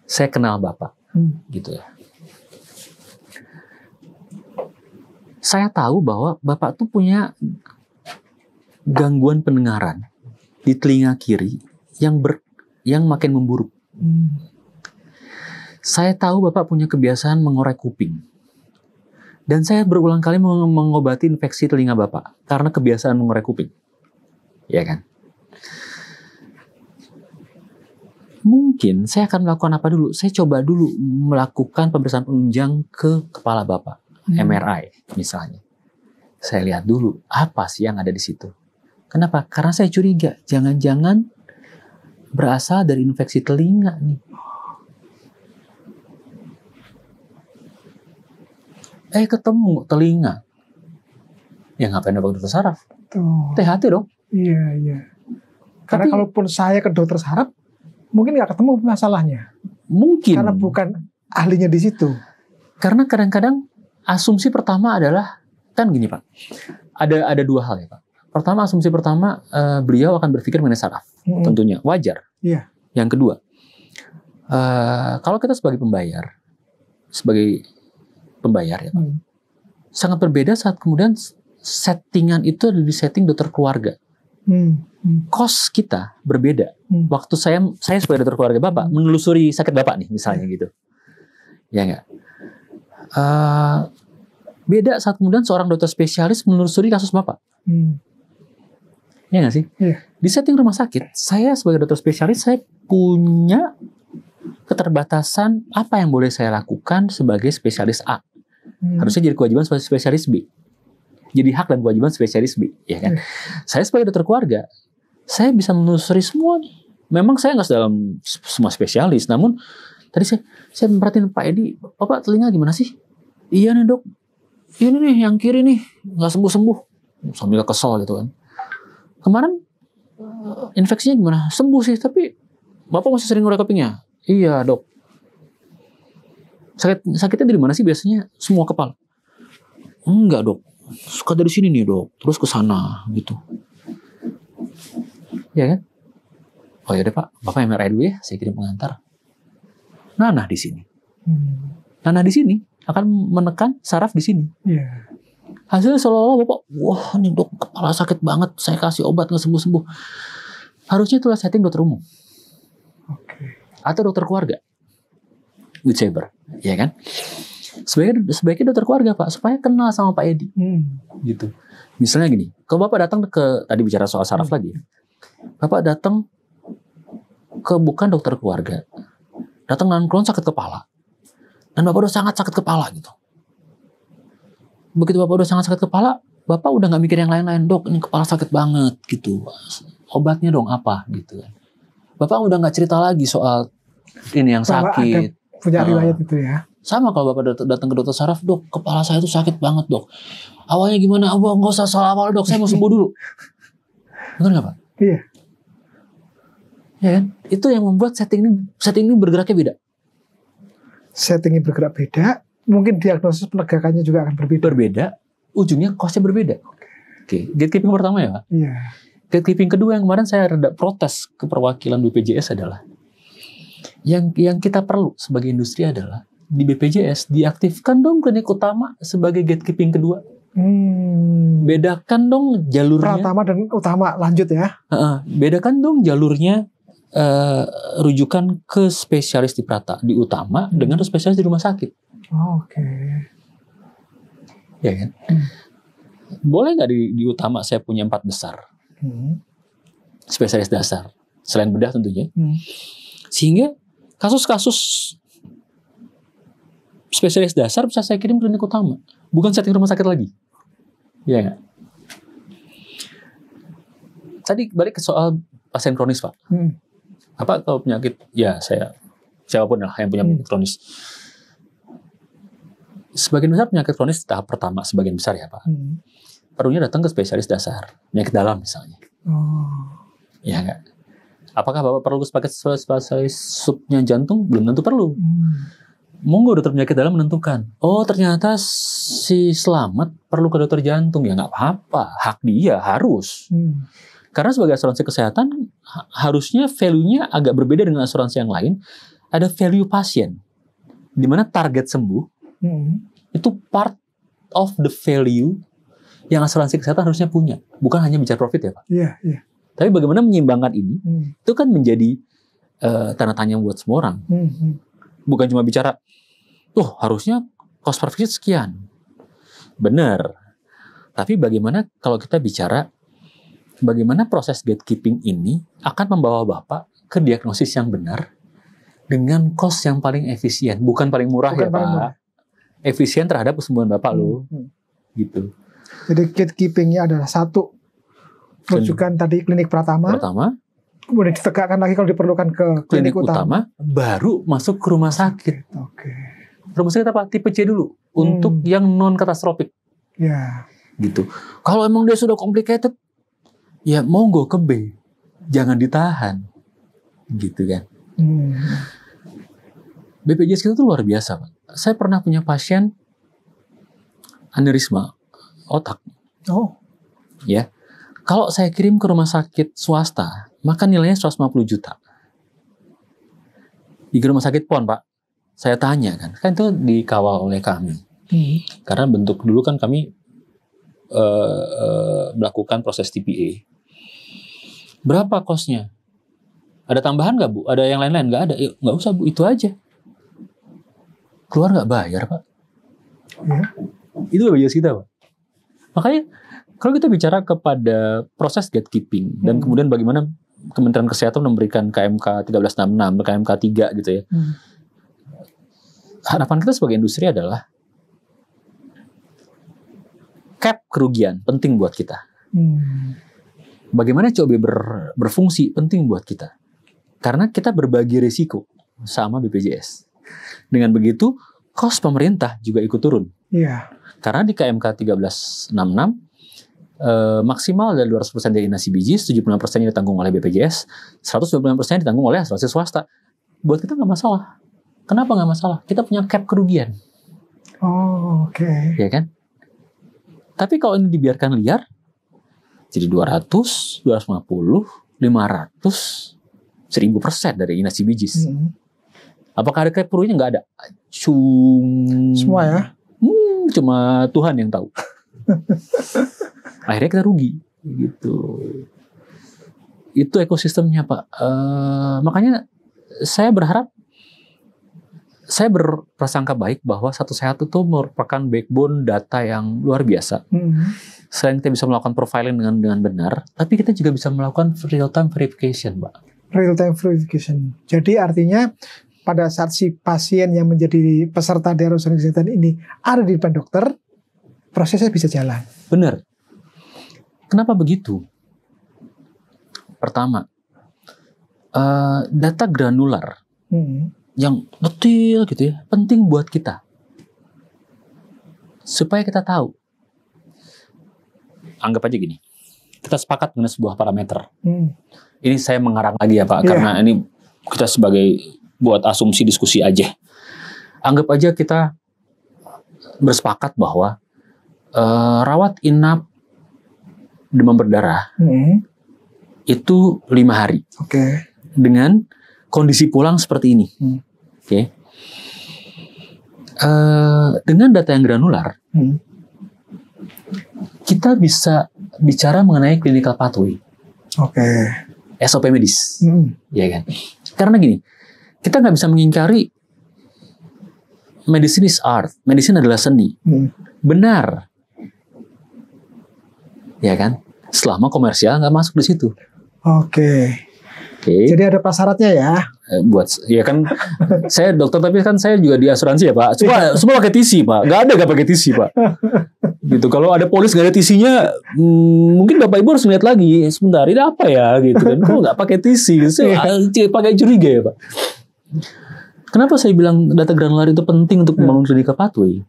Speaker 2: saya kenal Bapak, gitu ya. Saya tahu bahwa Bapak tuh punya gangguan pendengaran di telinga kiri yang makin memburuk. Saya tahu Bapak punya kebiasaan mengorek kuping. Dan saya berulang kali mengobati infeksi telinga Bapak karena kebiasaan mengorek kuping. Ya kan? Mungkin saya akan melakukan apa dulu? Saya coba dulu melakukan pemeriksaan penunjang ke kepala Bapak. MRI misalnya. Saya lihat dulu apa sih yang ada di situ. Kenapa? Karena saya curiga. Jangan-jangan berasal dari infeksi telinga nih. Ketemu telinga. Ya ngapain dokter saraf? Hati-hati dong.
Speaker 1: Iya. Karena kalaupun saya ke dokter saraf, mungkin nggak ketemu masalahnya.
Speaker 2: Mungkin.
Speaker 1: Karena bukan ahlinya di situ.
Speaker 2: Karena kadang-kadang asumsi pertama adalah, kan gini Pak, ada dua hal ya Pak. Pertama, asumsi pertama, beliau akan berpikir mengenai saraf. Tentunya, wajar.
Speaker 1: Iya.
Speaker 2: Yang kedua, kalau kita sebagai pembayar ya Pak, sangat berbeda saat kemudian settingan itu ada di setting dokter keluarga. Cost kita berbeda. Waktu saya sebagai dokter keluarga Bapak menelusuri sakit Bapak nih misalnya gitu. Ya enggak? Beda saat kemudian seorang dokter spesialis menelusuri kasus Bapak. Ya enggak sih?
Speaker 1: Yeah.
Speaker 2: Di setting rumah sakit, saya sebagai dokter spesialis saya punya keterbatasan apa yang boleh saya lakukan sebagai spesialis A. Harusnya jadi kewajiban sebagai spesialis B. Jadi hak dan kewajiban spesialis B, ya kan? Saya sebagai dokter keluarga, saya bisa menelusuri semua nih. Memang saya nggak dalam semua spesialis, namun tadi saya memperhatiin Pak Edi, Bapak telinga gimana sih? Iya nih dok, ini nih yang kiri nih nggak sembuh-sembuh, sambil kesel gitu kan. Kemarin infeksinya gimana? Sembuh sih, tapi Bapak masih sering ngorek kupingnya. Iya dok. Sakitnya dari mana sih biasanya? Semua kepala. Enggak dok. Suka dari sini nih dok. Terus ke sana gitu. Ya kan? Oh ya deh Pak. Bapak MRI dulu ya. Saya kirim pengantar. Nanah di sini. Nanah di sini akan menekan saraf di sini.
Speaker 1: Yeah.
Speaker 2: Hasilnya seolah-olah Bapak, wah nih dok kepala sakit banget. Saya kasih obat nggak sembuh-sembuh. Harusnya itulah setting dokter umum. Atau dokter keluarga. Whichever, ya kan? Sebaiknya dokter keluarga Pak, supaya kenal sama Pak Edi, gitu. Misalnya gini, kalau Bapak datang tadi bicara soal saraf lagi, Bapak datang ke bukan dokter keluarga, datang dengan keluhan sakit kepala, dan Bapak udah sangat sakit kepala gitu. Begitu Bapak udah sangat sakit kepala, Bapak udah nggak mikir yang lain-lain, dok, ini kepala sakit banget gitu, obatnya dong apa gitu. Bapak udah nggak cerita lagi soal ini yang sakit.
Speaker 1: Punya riwayat itu ya.
Speaker 2: Sama kalau Bapak datang ke dokter saraf, dok, kepala saya tuh sakit banget dok. Awalnya gimana? Nggak usah soal awal dok, saya mau sembuh dulu. Benar nggak Pak?
Speaker 1: Iya.
Speaker 2: Ya kan? Itu yang membuat setting ini bergeraknya beda.
Speaker 1: Settingnya bergerak beda, mungkin diagnosis penegakannya juga akan berbeda.
Speaker 2: Berbeda, ujungnya costnya berbeda. Oke, gatekeeping pertama ya Pak.
Speaker 1: Iya.
Speaker 2: Gatekeeping kedua yang kemarin saya rada protes ke perwakilan BPJS adalah yang kita perlu sebagai industri adalah di BPJS, diaktifkan dong klinik utama sebagai gatekeeping kedua. Bedakan dong jalurnya.
Speaker 1: Pratama dan utama, lanjut ya.
Speaker 2: Bedakan dong jalurnya rujukan ke spesialis di di utama dengan spesialis di rumah sakit.
Speaker 1: Oke.
Speaker 2: Ya kan? Boleh nggak di utama saya punya 4 besar spesialis dasar selain bedah tentunya, sehingga kasus-kasus spesialis dasar bisa saya kirim klinik utama, bukan setting rumah sakit lagi. Ya nggak? Tadi balik ke soal pasien kronis, Pak. Apa kalau penyakit? Ya saya siapapun lah yang punya penyakit kronis. Sebagian besar penyakit kronis tahap pertama, sebagian besar ya Pak. Perlunya datang ke spesialis dasar, penyakit dalam misalnya. Ya nggak? Apakah Bapak perlu spesialis subnya jantung? Belum tentu perlu. Monggo dokter penyakit dalam menentukan. Oh ternyata si Slamet perlu ke dokter jantung. Ya nggak apa-apa, hak dia harus. Karena sebagai asuransi kesehatan harusnya value-nya agak berbeda dengan asuransi yang lain. Ada value pasien, di mana target sembuh itu part of the value yang asuransi kesehatan harusnya punya. Bukan hanya bicara profit ya Pak.
Speaker 1: Iya, iya.
Speaker 2: Tapi bagaimana menyeimbangkan ini, itu kan menjadi tanda tanya buat semua orang. Bukan cuma bicara, harusnya cost per visit sekian. Benar. Tapi bagaimana kalau kita bicara, bagaimana proses gatekeeping ini akan membawa Bapak ke diagnosis yang benar dengan cost yang paling efisien. Bukan paling murah ya Pak. Murah. Efisien terhadap kesembuhan Bapak loh. Gitu.
Speaker 1: Jadi gatekeepingnya adalah satu, rujukan tadi klinik Pratama. Kemudian ditegakkan lagi kalau diperlukan ke klinik utama.
Speaker 2: Baru masuk ke rumah sakit.
Speaker 1: Oke.
Speaker 2: Rumah sakit apa? Tipe C dulu. Untuk yang non katastrofik.
Speaker 1: Ya.
Speaker 2: Gitu. Kalau emang dia sudah complicated, ya monggo ke B. Jangan ditahan. Gitu kan. BPJS kita tuh luar biasa, Pak. Saya pernah punya pasien aneurisma otak. Ya. Kalau saya kirim ke rumah sakit swasta, maka nilainya 150 juta. Di rumah sakit PON, Pak. Saya tanya kan itu dikawal oleh kami. Karena bentuk dulu kan kami melakukan proses TPA. Berapa kosnya? Ada tambahan nggak Bu? Ada yang lain-lain? Nggak ada. Nggak usah Bu, itu aja. Keluar nggak bayar Pak. Itu BPJS kita Pak. Makanya kalau kita bicara kepada proses gatekeeping dan kemudian bagaimana Kementerian Kesehatan memberikan KMK 1366, KMK 3 gitu ya. Harapan kita sebagai industri adalah cap kerugian penting buat kita. Bagaimana COB berfungsi penting buat kita. Karena kita berbagi risiko sama BPJS. Dengan begitu, cost pemerintah juga ikut turun.
Speaker 1: Iya.
Speaker 2: Karena di KMK 1366 maksimal dari 200% dari inasi biji, 75% ditanggung oleh BPJS, 125% ditanggung oleh asuransi swasta. Buat kita nggak masalah. Kenapa nggak masalah? Kita punya cap kerugian.
Speaker 1: Oke.
Speaker 2: Ya kan? Tapi kalau ini dibiarkan liar, jadi 200, 250, 500, 1000% dari inasi bijis. Apakah ada cap kerugiannya? Nggak ada.
Speaker 1: Semua ya?
Speaker 2: Cuma Tuhan yang tahu. Akhirnya kita rugi. Gitu. Itu ekosistemnya Pak. Makanya saya berharap, saya berprasangka baik bahwa Satu Sehat itu merupakan backbone data yang luar biasa. Selain kita bisa melakukan profiling dengan benar, tapi kita juga bisa melakukan real time verification, Pak.
Speaker 1: Real time verification. Jadi artinya pada saat si pasien yang menjadi peserta dari asuransi kesehatan ini ada di depan dokter, prosesnya bisa jalan.
Speaker 2: Benar. Kenapa begitu? Pertama, data granular yang detail gitu ya, penting buat kita. Supaya kita tahu. Anggap aja gini, kita sepakat dengan sebuah parameter. Ini saya mengarang lagi ya Pak, karena ini kita sebagai buat asumsi diskusi aja. Anggap aja kita bersepakat bahwa rawat inap demam berdarah itu 5 hari.
Speaker 1: Oke.
Speaker 2: Dengan kondisi pulang seperti ini. Oke. Dengan data yang granular, kita bisa bicara mengenai clinical pathway. SOP medis, ya kan? Karena gini, kita nggak bisa mengingkari medicine is art, medicine adalah seni, benar, ya kan? Selama komersial nggak masuk di situ.
Speaker 1: Jadi ada prasyaratnya ya.
Speaker 2: Ya kan, saya dokter tapi kan saya juga di asuransi ya Pak. Semua pakai TC Pak, nggak pakai TC Pak. Gitu. Kalau ada polis nggak ada TC-nya, mungkin Bapak Ibu harus lihat lagi. Sebentar, ini apa ya? Gitu kan? Kok nggak pakai TC? Saya pakai curiga ya Pak. Kenapa saya bilang data granular itu penting untuk membangun clinical pathway?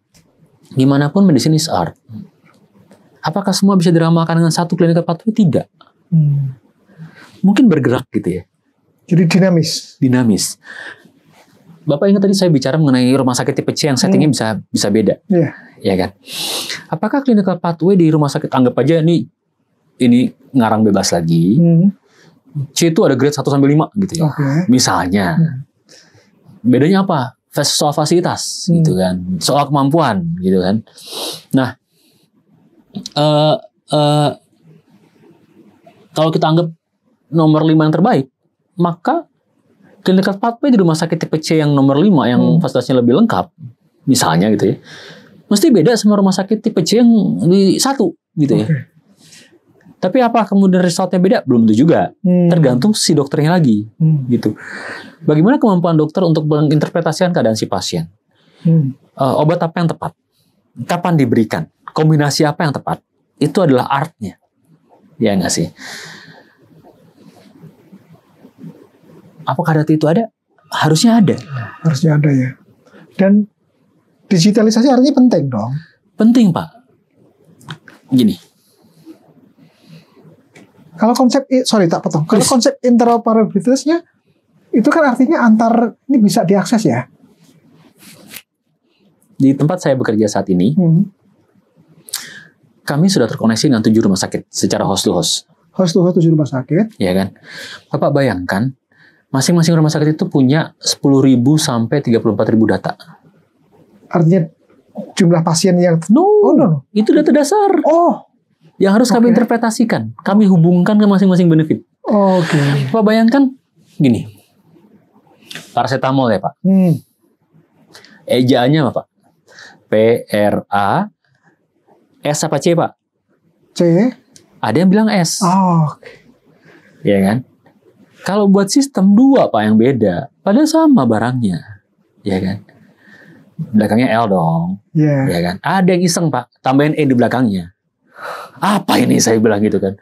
Speaker 2: Gimanapun medicine is art. Apakah semua bisa diramalkan dengan satu clinical pathway? Tidak. Mungkin bergerak gitu ya.
Speaker 1: Jadi dinamis.
Speaker 2: Bapak ingat tadi saya bicara mengenai rumah sakit tipe C yang settingnya bisa beda. Ya kan? Apakah clinical pathway di rumah sakit, anggap aja ini ngarang bebas lagi. C itu ada grade 1 sampai 5 gitu ya. Misalnya. Bedanya apa? Soal fasilitas gitu kan. Soal kemampuan gitu kan. Nah, kalau kita anggap nomor 5 yang terbaik, maka clinical pathway di rumah sakit tipe C yang nomor 5 yang fasilitasnya lebih lengkap, misalnya gitu ya, mesti beda sama rumah sakit tipe C yang di 1 gitu ya. Tapi apa kemudian resultnya beda? Belum tentu juga. Tergantung si dokternya lagi gitu. Bagaimana kemampuan dokter untuk menginterpretasikan keadaan si pasien? Obat apa yang tepat? Kapan diberikan? Kombinasi apa yang tepat? Itu adalah artnya. Ya nggak sih? Apakah data itu ada? Harusnya ada.
Speaker 1: Harusnya ada ya. Dan digitalisasi artinya penting dong.
Speaker 2: Penting Pak. Gini.
Speaker 1: Kalau konsep, Kalau konsep interoperabilitasnya itu kan artinya ini bisa diakses ya.
Speaker 2: Di tempat saya bekerja saat ini, kami sudah terkoneksi dengan 7 rumah sakit secara host to host.
Speaker 1: Host to host 7 rumah sakit.
Speaker 2: Ya kan. Bapak bayangkan, masing-masing rumah sakit itu punya 10.000 sampai 34.000 data.
Speaker 1: Artinya jumlah pasien yang
Speaker 2: No. Itu data dasar. Yang harus kami interpretasikan, kami hubungkan ke masing-masing benefit. Bapak bayangkan gini. Paracetamol ya, Pak. Ejaannya apa, Pak? PRA S apa C, Pak?
Speaker 1: C.
Speaker 2: Ada yang bilang S. Ya kan? Kalau buat sistem 2 Pak yang beda, padahal sama barangnya. Ya kan? Belakangnya L dong. Ya kan? Ada yang iseng, Pak, tambahin E di belakangnya. Apa ini, saya bilang gitu kan.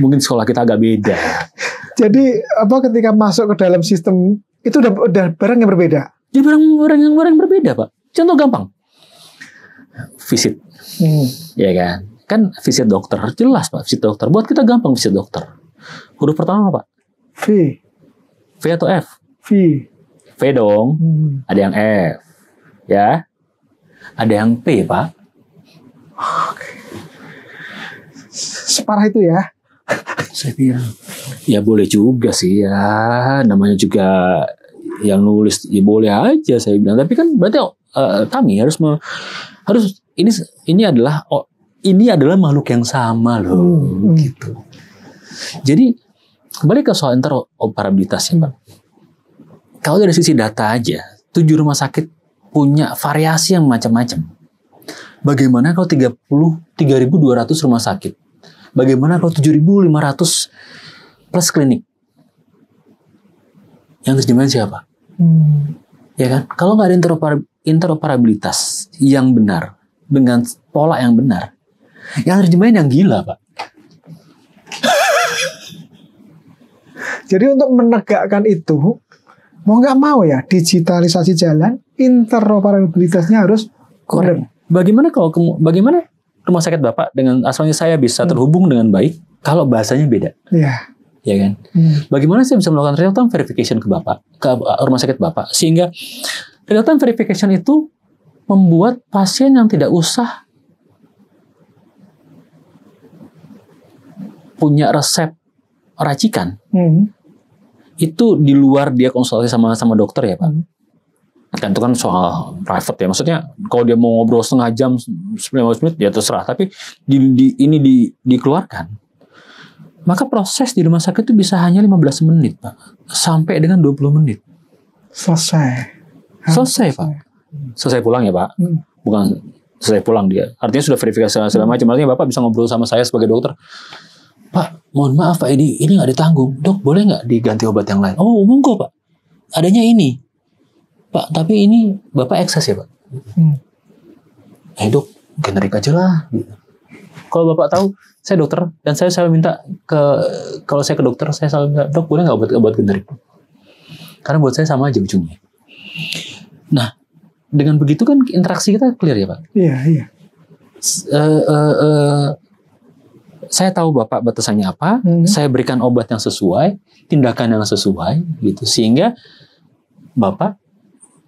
Speaker 2: Mungkin sekolah kita agak beda.
Speaker 1: Jadi ketika masuk ke dalam sistem itu udah barang yang berbeda.
Speaker 2: Jadi barang yang berbeda, Pak. Contoh gampang. Visit. Ya kan? Kan visit dokter jelas, Pak. Visit dokter buat kita gampang visit dokter. Huruf pertama apa, Pak? V atau F? V dong. Ada yang F. Ya. Ada yang P, Pak.
Speaker 1: Separah itu ya.
Speaker 2: Saya bilang, ya boleh juga sih ya. Namanya juga yang nulis, ya boleh aja saya bilang. Tapi kan berarti kami harus ini adalah makhluk yang sama loh, gitu. Jadi kembali ke soal interoperabilitas ya Pak. Kalau dari sisi data aja, 7 rumah sakit punya variasi yang macam-macam. Bagaimana kalau 3.200 rumah sakit? Bagaimana kalau 7.500 plus klinik? Yang terjemahan siapa? Ya kan? Kalau nggak ada interoperabilitas yang benar dengan pola yang benar, yang terjemahin yang gila, Pak.
Speaker 1: Jadi untuk menegakkan itu, mau nggak mau ya, digitalisasi jalan, interoperabilitasnya harus
Speaker 2: korek. Bagaimana rumah sakit Bapak dengan asuransi saya bisa terhubung dengan baik kalau bahasanya beda? Ya kan? Bagaimana saya bisa melakukan real time verification ke Bapak, ke rumah sakit Bapak, sehingga real time verification itu membuat pasien yang tidak usah punya resep racikan. Itu di luar dia konsultasi sama dokter ya Pak. Kan itu kan soal private ya. Maksudnya kalau dia mau ngobrol setengah jam, 15 menit ya terserah. Tapi ini dikeluarkan. Maka proses di rumah sakit itu bisa hanya 15 menit, Pak. Sampai dengan 20 menit. Selesai, Pak. Selesai pulang ya, Pak. Bukan selesai pulang dia. Artinya sudah verifikasi segala macam. Artinya Bapak bisa ngobrol sama saya sebagai dokter. Pak, mohon maaf Pak, ini nggak ditanggung. Dok, boleh nggak diganti obat yang lain? Oh, monggo Pak. Adanya ini. Pak, tapi ini Bapak ekses ya Pak? Dok, generik aja lah. Kalau Bapak tahu, saya dokter, dan saya selalu minta kalau saya ke dokter, saya selalu minta, dok boleh nggak obat generik? Karena buat saya sama aja ujungnya. Nah, dengan begitu kan interaksi kita clear ya Pak?
Speaker 1: Iya.
Speaker 2: Saya tahu Bapak batasannya apa, saya berikan obat yang sesuai, tindakan yang sesuai, gitu, sehingga Bapak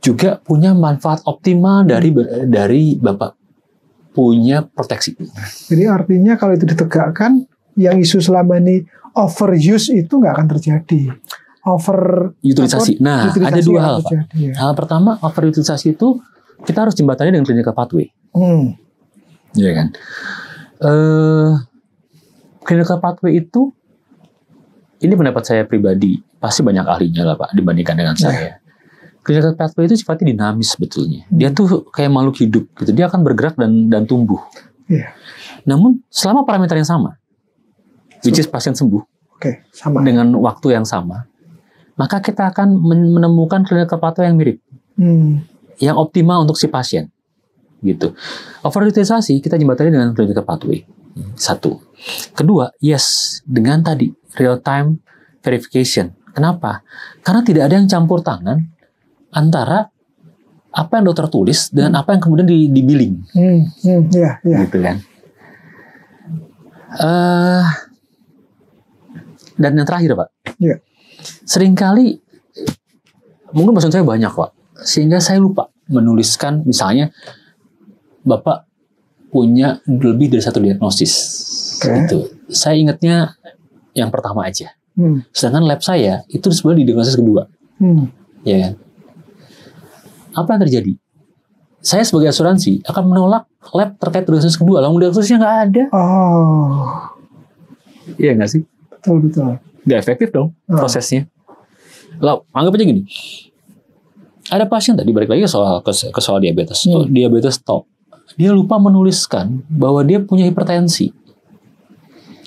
Speaker 2: juga punya manfaat optimal dari Bapak punya proteksi.
Speaker 1: Jadi artinya kalau itu ditegakkan, yang isu selama ini overuse itu nggak akan terjadi.
Speaker 2: Utilisasi. Nah, ada dua hal, Pak. Ya. Hal pertama, overutilisasi itu kita harus jembatani dengan clinical pathway. Iya kan? Clinical pathway itu, ini pendapat saya pribadi, pasti banyak ahlinya lah Pak dibandingkan dengan saya. Clinical pathway itu sifatnya dinamis sebetulnya. Dia tuh kayak makhluk hidup gitu. Dia akan bergerak dan tumbuh. Namun selama parameter yang sama, which is pasien sembuh,
Speaker 1: sama.
Speaker 2: Dengan waktu yang sama, maka kita akan menemukan clinical pathway yang mirip, yang optimal untuk si pasien. Gitu. Overutilisasi kita jembatani dengan clinical pathway. Satu. Kedua, dengan tadi real time verification. Kenapa? Karena tidak ada yang campur tangan antara apa yang dokter tulis dengan apa yang kemudian di billing. Gitu kan. Dan yang terakhir Pak, seringkali mungkin maksud saya banyak Pak, sehingga saya lupa menuliskan misalnya Bapak punya lebih dari satu diagnosis. Gitu. Saya ingatnya yang pertama aja. Sedangkan lab saya itu sebenarnya di diagnosis kedua. Ya kan? Apa yang terjadi? Saya sebagai asuransi akan menolak lab terkait diagnosis kedua. Lalu diagnosisnya nggak ada. Iya nggak sih?
Speaker 1: Betul.
Speaker 2: Nggak efektif dong prosesnya. Lalu anggap aja gini. Ada pasien tadi balik lagi ke soal diabetes. Diabetes top. Dia lupa menuliskan bahwa dia punya hipertensi.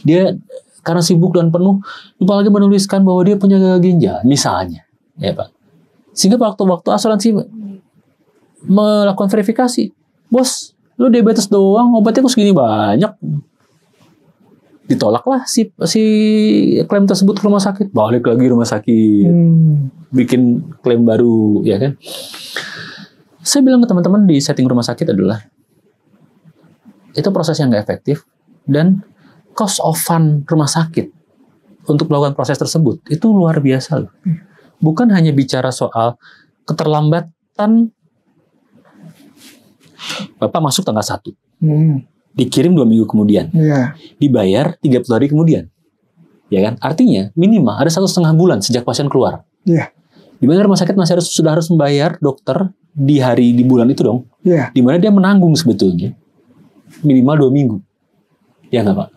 Speaker 2: Dia karena sibuk dan penuh lupa lagi menuliskan bahwa dia punya gagal ginjal, misalnya, ya Pak. Sehingga waktu asuransi melakukan verifikasi, bos, lu diabetes doang, obatnya kok segini banyak. Ditolaklah si klaim tersebut ke rumah sakit, balik lagi rumah sakit, bikin klaim baru, ya kan? Saya bilang ke teman-teman di setting rumah sakit adalah itu proses yang nggak efektif dan cost of fund rumah sakit untuk melakukan proses tersebut itu luar biasa loh. Bukan hanya bicara soal keterlambatan Bapak masuk tanggal 1, dikirim 2 minggu kemudian, dibayar 30 hari kemudian, ya kan? Artinya minimal ada 1,5 bulan sejak pasien keluar. Di mana rumah sakit masih sudah harus membayar dokter di bulan itu dong. Di mana dia menanggung sebetulnya minimal 2 minggu. Ya nggak Pak?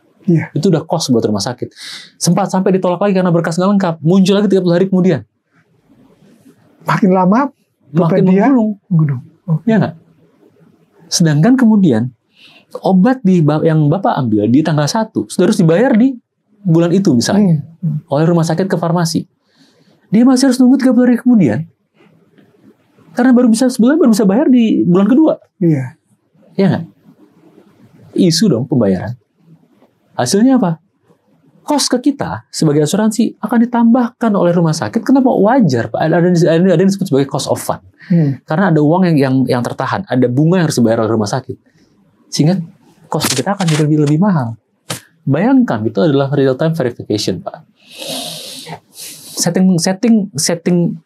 Speaker 2: Itu udah cost buat rumah sakit. Sempat sampai ditolak lagi karena berkas nggak lengkap. Muncul lagi 30 hari kemudian.
Speaker 1: Makin lama,
Speaker 2: makin menggulung. Ya nggak? Sedangkan kemudian, obat yang Bapak ambil di tanggal 1, sudah harus dibayar di bulan itu misalnya. Oleh rumah sakit ke farmasi. Dia masih harus nunggu 30 hari kemudian. Karena baru bisa bayar di bulan kedua. Ya nggak? Isu dong pembayaran. Hasilnya apa? Kos ke kita sebagai asuransi akan ditambahkan oleh rumah sakit. Kenapa? Wajar Pak. Ada yang disebut sebagai cost of fund. Karena ada uang yang tertahan, ada bunga yang harus dibayar oleh rumah sakit, sehingga kos kita akan jadi lebih mahal. Bayangkan itu adalah real time verification Pak.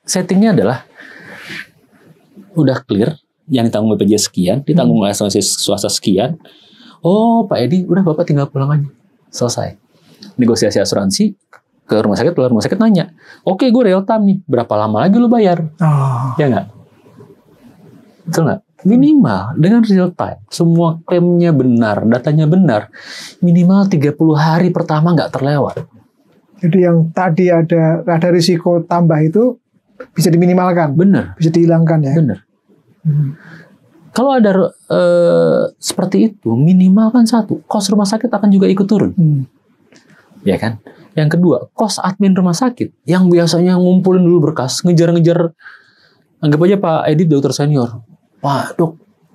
Speaker 2: Settingnya adalah udah clear, yang ditanggung BPJS sekian, ditanggung oleh asuransi swasta sekian. Oh Pak Edi, udah Bapak tinggal pulang aja. Selesai. Negosiasi asuransi ke rumah sakit nanya, oke gue real time nih, berapa lama lagi lu bayar? Ya nggak? Betul nggak? Minimal dengan real time, semua klaimnya benar, datanya benar, minimal 30 hari pertama nggak terlewat.
Speaker 1: Jadi yang tadi ada risiko tambah itu bisa diminimalkan.
Speaker 2: Benar.
Speaker 1: Bisa dihilangkan ya.
Speaker 2: Benar. Kalau ada seperti itu, minimal kan satu, kos rumah sakit akan juga ikut turun. Ya kan? Yang kedua, kos admin rumah sakit yang biasanya ngumpulin dulu berkas, ngejar-ngejar, anggap aja Pak Edit dokter senior. Pak,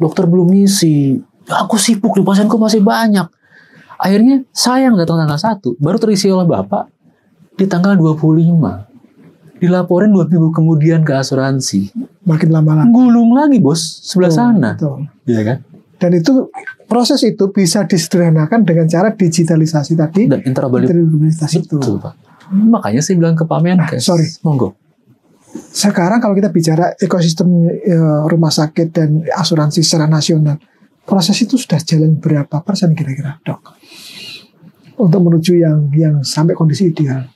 Speaker 2: dokter belum ngisi. Aku sibuk nih, pasienku masih banyak. Akhirnya sayang datang tanggal 1, baru terisi oleh Bapak di tanggal 25. Dilaporin 2 minggu kemudian ke asuransi.
Speaker 1: Makin lama-lama.
Speaker 2: Gulung lagi bos, sebelah sana.
Speaker 1: Betul.
Speaker 2: Iya kan?
Speaker 1: Dan itu proses itu bisa disederhanakan dengan cara digitalisasi tadi.
Speaker 2: Dan interoperabilitas
Speaker 1: itu.
Speaker 2: Betul, Pak. Makanya saya bilang ke Pak Menkes.
Speaker 1: Sorry.
Speaker 2: Monggo.
Speaker 1: Sekarang kalau kita bicara ekosistem rumah sakit dan asuransi secara nasional, proses itu sudah jalan berapa persen kira-kira, Dok? Untuk menuju yang sampai kondisi ideal.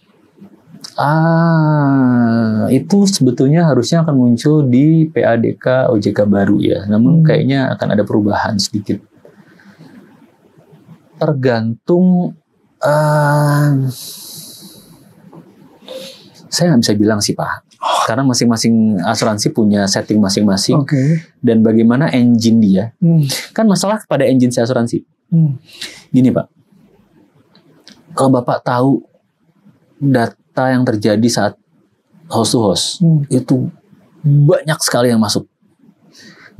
Speaker 2: Itu sebetulnya harusnya akan muncul di PADK OJK baru ya. Namun kayaknya akan ada perubahan sedikit. Tergantung, saya nggak bisa bilang sih Pak. Karena masing-masing asuransi punya setting masing-masing. Dan bagaimana engine dia. Kan masalah pada engine si asuransi. Gini Pak. Kalau Bapak tahu data yang terjadi saat host to host, itu banyak sekali yang masuk.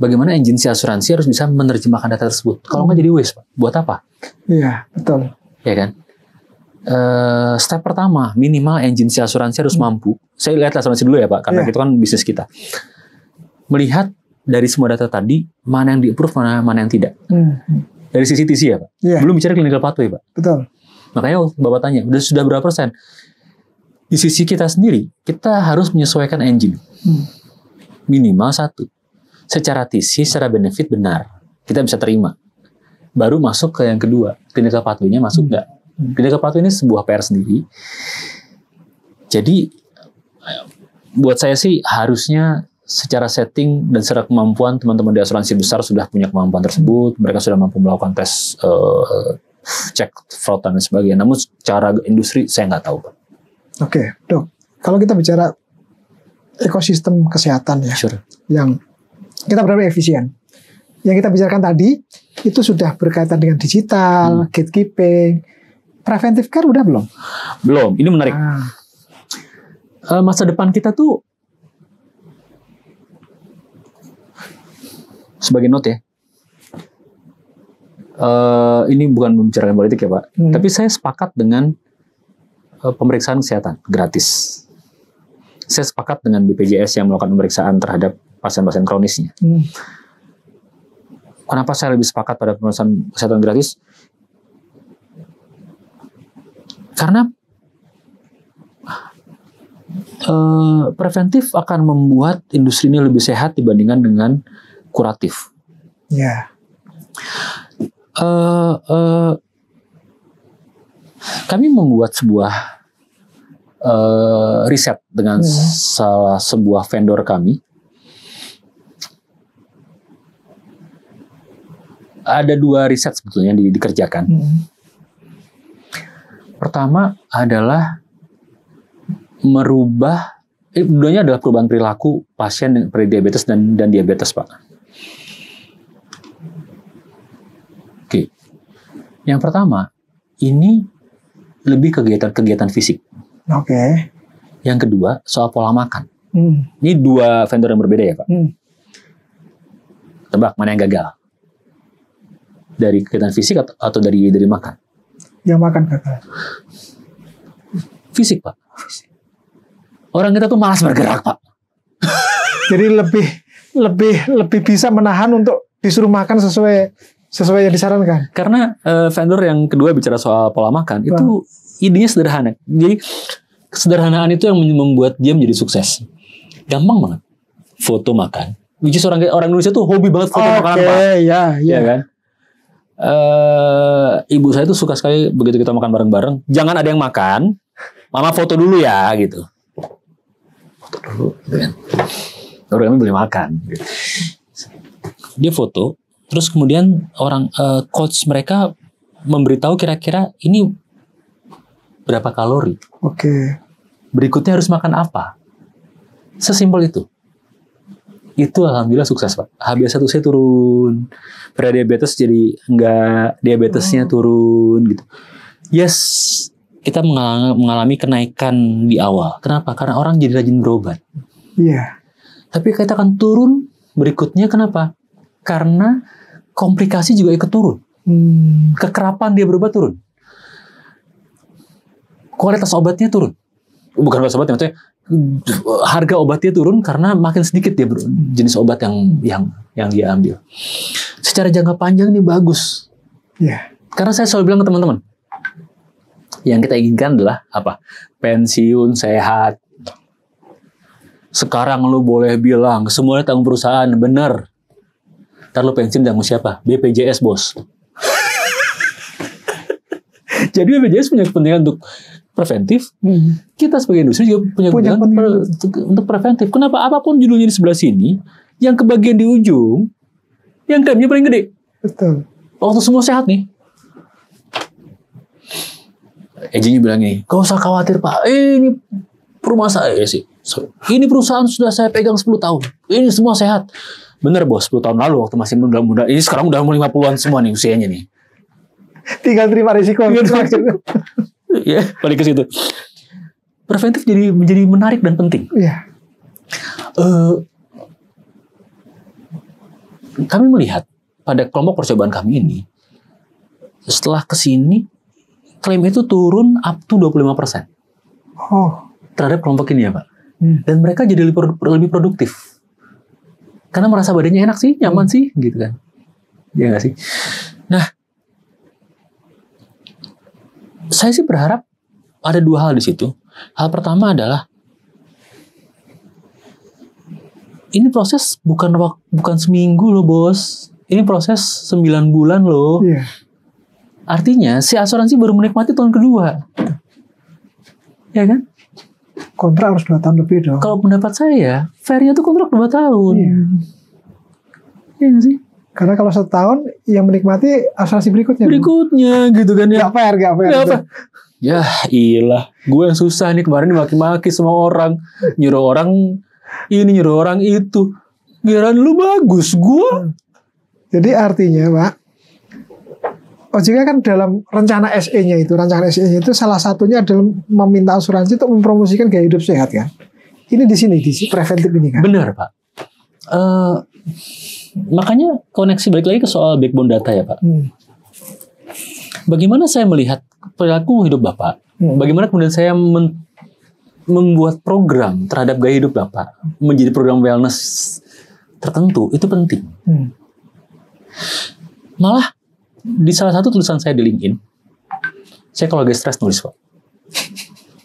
Speaker 2: Bagaimana engine si asuransi harus bisa menerjemahkan data tersebut. Kalau nggak jadi waste Pak. Buat apa?
Speaker 1: Iya, betul.
Speaker 2: Ya kan? Step pertama, minimal engine si asuransi harus mampu. Saya lihat asuransi dulu ya Pak, karena itu kan bisnis kita. Melihat dari semua data tadi, mana yang di-approve, mana yang tidak. Dari sisi TC ya Pak. Belum bicara clinical pathway Pak.
Speaker 1: Betul.
Speaker 2: Makanya Bapak tanya, sudah berapa persen? Di sisi kita sendiri, kita harus menyesuaikan engine. Minimal 1. Secara TC, secara benefit benar. Kita bisa terima. Baru masuk ke yang kedua, clinical pathway-nya masuk nggak? Clinical pathway ini sebuah PR sendiri. Jadi buat saya sih harusnya secara setting dan secara kemampuan teman-teman di asuransi besar sudah punya kemampuan tersebut. Mereka sudah mampu melakukan tes cek fraud dan sebagainya. Namun secara industri saya nggak tahu.
Speaker 1: Oke, Dok. Kalau kita bicara ekosistem kesehatan ya, yang kita berharap efisien. Yang kita bicarakan tadi itu sudah berkaitan dengan digital, gatekeeping. Preventive care udah belum?
Speaker 2: Belum. Ini menarik. Masa depan kita tuh sebagai note ya. Ini bukan membicarakan politik ya Pak. Tapi saya sepakat dengan pemeriksaan kesehatan gratis. Saya sepakat dengan BPJS yang melakukan pemeriksaan terhadap pasien-pasien kronisnya. Kenapa saya lebih sepakat pada pemeriksaan kesehatan gratis? Karena preventif akan membuat industri ini lebih sehat dibandingkan dengan kuratif.
Speaker 1: Ya.
Speaker 2: Kami membuat sebuah riset dengan salah sebuah vendor kami. Ada 2 riset sebetulnya yang dikerjakan. Pertama adalah merubah, keduanya adalah perubahan perilaku pasien dengan prediabetes dan diabetes, Pak. Oke. Yang pertama, ini lebih kegiatan fisik.
Speaker 1: Oke.
Speaker 2: Yang kedua, soal pola makan. Ini 2 vendor yang berbeda ya, Pak. Tebak mana yang gagal? Dari kegiatan fisik atau dari makan?
Speaker 1: Yang makan gagal.
Speaker 2: Fisik, Pak. Orang kita tuh malas bergerak, Pak.
Speaker 1: Jadi lebih bisa menahan untuk disuruh makan sesuai yang disarankan.
Speaker 2: Karena vendor yang kedua bicara soal pola makan itu idenya sederhana. Jadi kesederhanaan itu yang membuat dia menjadi sukses. Gampang banget. Foto makan. Which is orang Indonesia tuh hobi banget foto makanan, Pak. Ya kan? Ibu saya tuh suka sekali begitu kita makan bareng-bareng. Jangan ada yang makan, mama foto dulu ya gitu. Foto dulu, gitu kan. Baru kami boleh makan. Gitu. Dia foto, terus kemudian coach mereka memberitahu kira-kira ini berapa kalori.
Speaker 1: Oke.
Speaker 2: Berikutnya harus makan apa. Sesimpel itu. Itu alhamdulillah sukses, Pak. HbA1c turun. Prediabetes jadi enggak, diabetesnya turun gitu. Yes, kita mengalami kenaikan di awal. Kenapa? Karena orang jadi rajin berobat.
Speaker 1: Iya.
Speaker 2: Tapi kita akan turun berikutnya, kenapa? Karena komplikasi juga ikut turun. Kekerapan dia berobat turun. Kualitas obatnya turun. Bukan kualitas obatnya, maksudnya harga obatnya turun karena makin sedikit dia jenis obat yang dia ambil. Secara jangka panjang ini bagus.
Speaker 1: Iya.
Speaker 2: Karena saya selalu bilang ke teman-teman, yang kita inginkan adalah apa? Pensiun sehat. Sekarang lu boleh bilang semuanya tanggung perusahaan, bener. Ntar lu pensiun tanggung siapa? BPJS, bos. Jadi BPJS punya kepentingan untuk preventif. Kita sebagai industri juga punya kepentingan untuk preventif. Kenapa? Apapun judulnya di sebelah sini, yang kebagian di ujung, yang klaimnya paling gede.
Speaker 1: Betul.
Speaker 2: Waktu semua sehat nih. Ejinya bilang gini, gak usah khawatir Pak, ini rumah saya sih. Ini perusahaan sudah saya pegang 10 tahun. Ini semua sehat. Bener bos, 10 tahun lalu waktu masih muda-muda. Ini sekarang udah 50-an semua nih usianya nih.
Speaker 1: Tinggal terima risiko.
Speaker 2: Ya, balik ke situ. Preventif menjadi menarik dan penting.
Speaker 1: Iya.
Speaker 2: Kami melihat pada kelompok percobaan kami ini, setelah kesini, klaim itu turun up to 25%. Terhadap kelompok ini ya Pak. Dan mereka jadi lebih produktif. Karena merasa badannya enak sih, nyaman sih, gitu kan. Iya nggak sih? Nah, saya sih berharap ada 2 hal di situ. Hal pertama adalah ini proses bukan seminggu loh bos. Ini proses 9 bulan loh.
Speaker 1: Iya.
Speaker 2: Artinya si asuransi baru menikmati tahun kedua. Ya kan?
Speaker 1: Kontrak harus 2 tahun lebih dong.
Speaker 2: Kalau pendapat saya, fairnya tuh kontrak 2 tahun.
Speaker 1: Iya.
Speaker 2: Iya gak sih?
Speaker 1: Karena kalau 1 tahun yang menikmati asuransi berikutnya.
Speaker 2: Berikutnya gitu kan ya.
Speaker 1: Gak fair.
Speaker 2: Ya iyalah, gue yang susah nih kemarin dimaki-maki semua orang, nyuruh orang ini, nyuruh orang itu. Giliran lu bagus, gue.
Speaker 1: Jadi artinya Pak, OJK kan dalam rencana SE-nya itu salah satunya adalah meminta asuransi untuk mempromosikan gaya hidup sehat kan. Ini di sini preventif ini kan.
Speaker 2: Benar Pak. Makanya koneksi balik lagi ke soal backbone data ya Pak. Bagaimana saya melihat perilaku hidup Bapak? Bagaimana kemudian saya membuat program terhadap gaya hidup Bapak menjadi program wellness tertentu, itu penting. Malah di salah satu tulisan saya di LinkedIn, saya kalau lagi stres nulis Pak.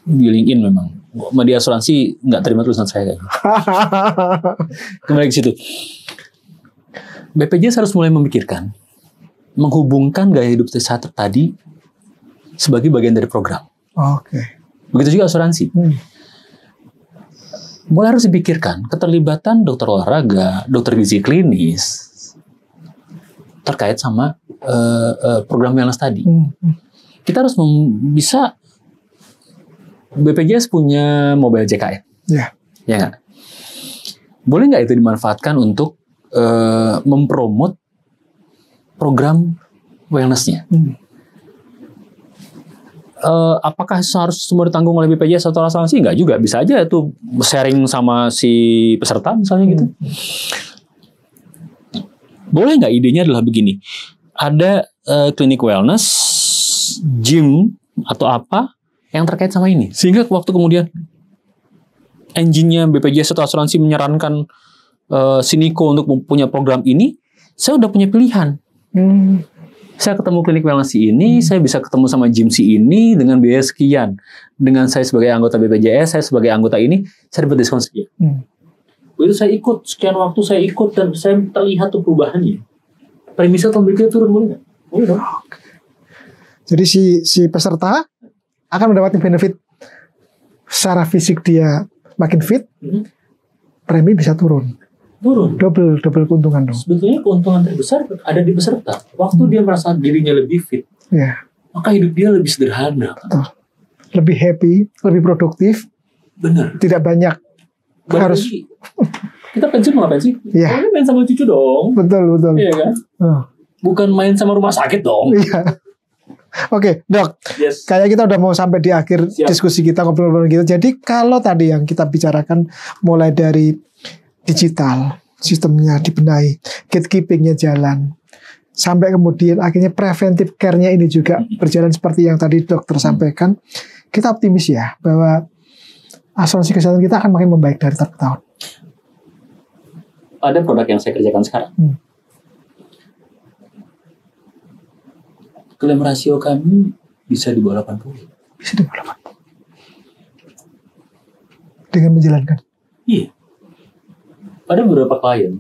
Speaker 2: Di LinkedIn memang. Di asuransi nggak terima tulisan saya kayaknya. Kembali ke situ. BPJS harus mulai memikirkan, menghubungkan gaya hidup sehat tadi sebagai bagian dari program.
Speaker 1: Oke.
Speaker 2: Begitu juga asuransi. Mulai harus dipikirkan keterlibatan dokter olahraga, dokter gizi klinis terkait sama program wellness tadi. Kita harus bisa. BPJS punya mobile JKN.
Speaker 1: Ya.
Speaker 2: Ya nggak? Boleh nggak itu dimanfaatkan untuk mempromot program wellness-nya? Apakah harus semua ditanggung oleh BPJS atau asuransi? Enggak juga, bisa aja itu sharing sama si peserta misalnya gitu. Boleh nggak idenya adalah begini, ada klinik wellness, gym atau apa yang terkait sama ini, sehingga waktu kemudian engine-nya BPJS atau asuransi menyarankan Siniko untuk punya program ini, saya udah punya pilihan. Saya ketemu klinik wellness ini, saya bisa ketemu sama gym si ini dengan biaya sekian. Dengan saya sebagai anggota BPJS, saya sebagai anggota ini, saya dapat diskon sekian. Begitu saya ikut, sekian waktu saya ikut dan saya terlihat tuh perubahannya. Premisnya tahun berikutnya turun, boleh nggak? Boleh dong.
Speaker 1: Jadi si peserta akan mendapatkan benefit secara fisik, dia makin fit, premi bisa turun.
Speaker 2: turun.
Speaker 1: Double keuntungan dong.
Speaker 2: Sebetulnya keuntungan terbesar ada di peserta. Waktu dia merasa dirinya lebih fit, maka hidup dia lebih sederhana.
Speaker 1: Betul. Lebih happy, lebih produktif.
Speaker 2: Benar.
Speaker 1: Tidak banyak harus.
Speaker 2: Kita pensiun mau ngapain sih? Kita main sama cucu dong.
Speaker 1: Betul.
Speaker 2: Iya kan? Bukan main sama rumah sakit dong.
Speaker 1: Iya. Oke, Dok.
Speaker 2: Yes.
Speaker 1: Kayak kita udah mau sampai di akhir diskusi kita, ngobrol-ngobrol kita. Jadi kalau tadi yang kita bicarakan mulai dari digital, sistemnya dibenahi, gatekeepingnya jalan, sampai kemudian akhirnya preventive care-nya ini juga berjalan seperti yang tadi dokter sampaikan, kita optimis ya bahwa asuransi kesehatan kita akan makin membaik dari tahun ke tahun.
Speaker 2: Ada produk yang saya kerjakan sekarang. Klaim rasio kami bisa di bawah 80.
Speaker 1: Bisa di bawah 80. Dengan menjalankan.
Speaker 2: Iya. Pada beberapa klien,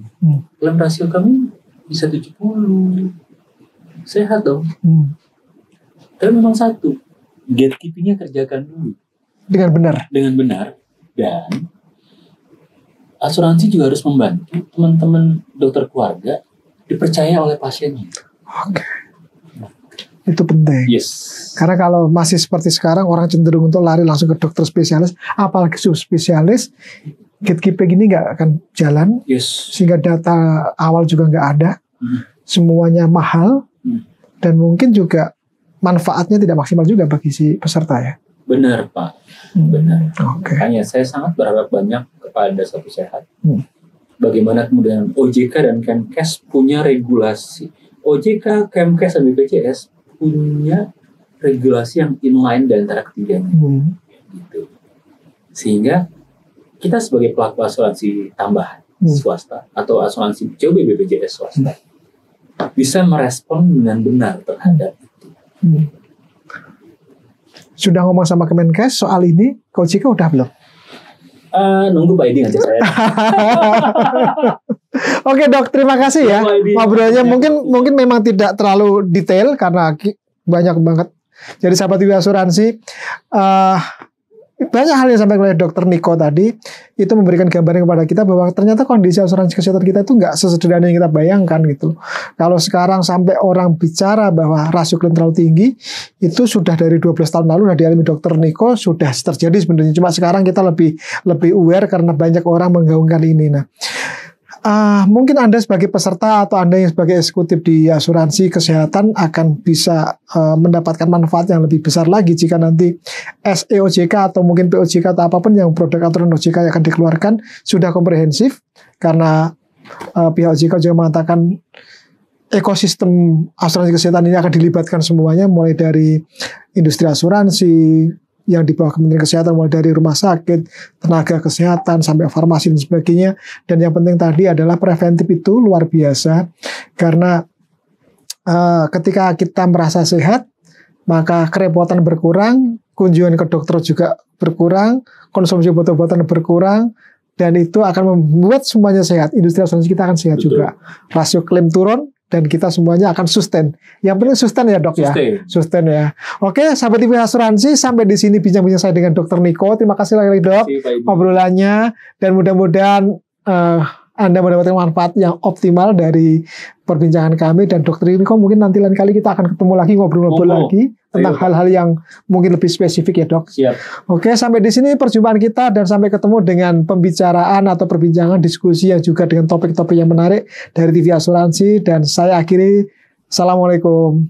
Speaker 2: klaim rasio kami bisa 70. Sehat dong. Tapi memang satu, gatekeeping-nya kerjakan dulu.
Speaker 1: Dengan benar.
Speaker 2: Dan asuransi juga harus membantu teman-teman dokter keluarga dipercaya oleh pasiennya.
Speaker 1: Oke. Itu penting.
Speaker 2: Yes.
Speaker 1: Karena kalau masih seperti sekarang, orang cenderung untuk lari langsung ke dokter spesialis, apalagi subspesialis, gatekeeping ini nggak akan jalan.
Speaker 2: Yes.
Speaker 1: Sehingga data awal juga nggak ada. Semuanya mahal. Dan mungkin juga manfaatnya tidak maksimal juga bagi si peserta ya.
Speaker 2: Benar, Pak. Benar.
Speaker 1: Okay.
Speaker 2: Makanya saya sangat berharap banyak kepada Satu Sehat. Bagaimana kemudian OJK dan Kemkes punya regulasi. OJK, Kemkes, dan BPJS punya regulasi yang inline di antara ketiganya. Gitu. Sehingga kita sebagai pelaku asuransi tambahan swasta atau asuransi JOB BPJS swasta bisa merespon dengan benar terhadap itu.
Speaker 1: Sudah ngomong sama Kemenkes soal ini, Coach Ika udah belum?
Speaker 2: Nunggu Pak Edi ngajak saya.
Speaker 1: Oke Dok, terima kasih ya. Ngobrolnya mungkin memang tidak terlalu detail karena banyak banget. Jadi sahabat TV Asuransi, banyak hal yang disampaikan oleh Dr. Niko tadi itu memberikan gambaran kepada kita bahwa ternyata kondisi asuransi kesehatan kita itu nggak sesederhana yang kita bayangkan gitu. Kalau sekarang sampai orang bicara bahwa rasio klaim terlalu tinggi, itu sudah dari 12 tahun lalu sudah dialami Dr. Niko, sudah terjadi sebenarnya. Cuma sekarang kita lebih aware karena banyak orang menggaungkan ini. Nah, mungkin Anda sebagai peserta atau Anda yang sebagai eksekutif di asuransi kesehatan akan bisa mendapatkan manfaat yang lebih besar lagi jika nanti SEOJK atau mungkin POJK atau apapun yang produk aturan OJK yang akan dikeluarkan sudah komprehensif, karena pihak OJK juga mengatakan ekosistem asuransi kesehatan ini akan dilibatkan semuanya, mulai dari industri asuransi yang di bawah Kementerian Kesehatan, mulai dari rumah sakit, tenaga kesehatan, sampai farmasi dan sebagainya. Dan yang penting tadi adalah preventif itu luar biasa, karena ketika kita merasa sehat, maka kerepotan berkurang, kunjungan ke dokter juga berkurang, konsumsi obat-obatan berkurang, dan itu akan membuat semuanya sehat. Industri asuransi kita akan sehat. Betul. Juga. Rasio klaim turun, dan kita semuanya akan sustain. Yang penting sustain ya Dok ya. Sustain ya. Oke, sahabat TV Asuransi, sampai di sini bincang-bincang saya dengan Dr. Niko. Terima kasih lagi Dok obrolannya, dan mudah-mudahan Anda mendapatkan manfaat yang optimal dari perbincangan kami. Dan Dr. Niko mungkin nanti lain kali kita akan ketemu lagi, ngobrol-ngobrol lagi tentang hal-hal yang mungkin lebih spesifik ya Dok.
Speaker 2: Siap.
Speaker 1: Oke, sampai di sini perjumpaan kita, dan sampai ketemu dengan pembicaraan atau perbincangan diskusi yang juga dengan topik-topik yang menarik dari TV Asuransi. Dan saya akhiri, Assalamualaikum.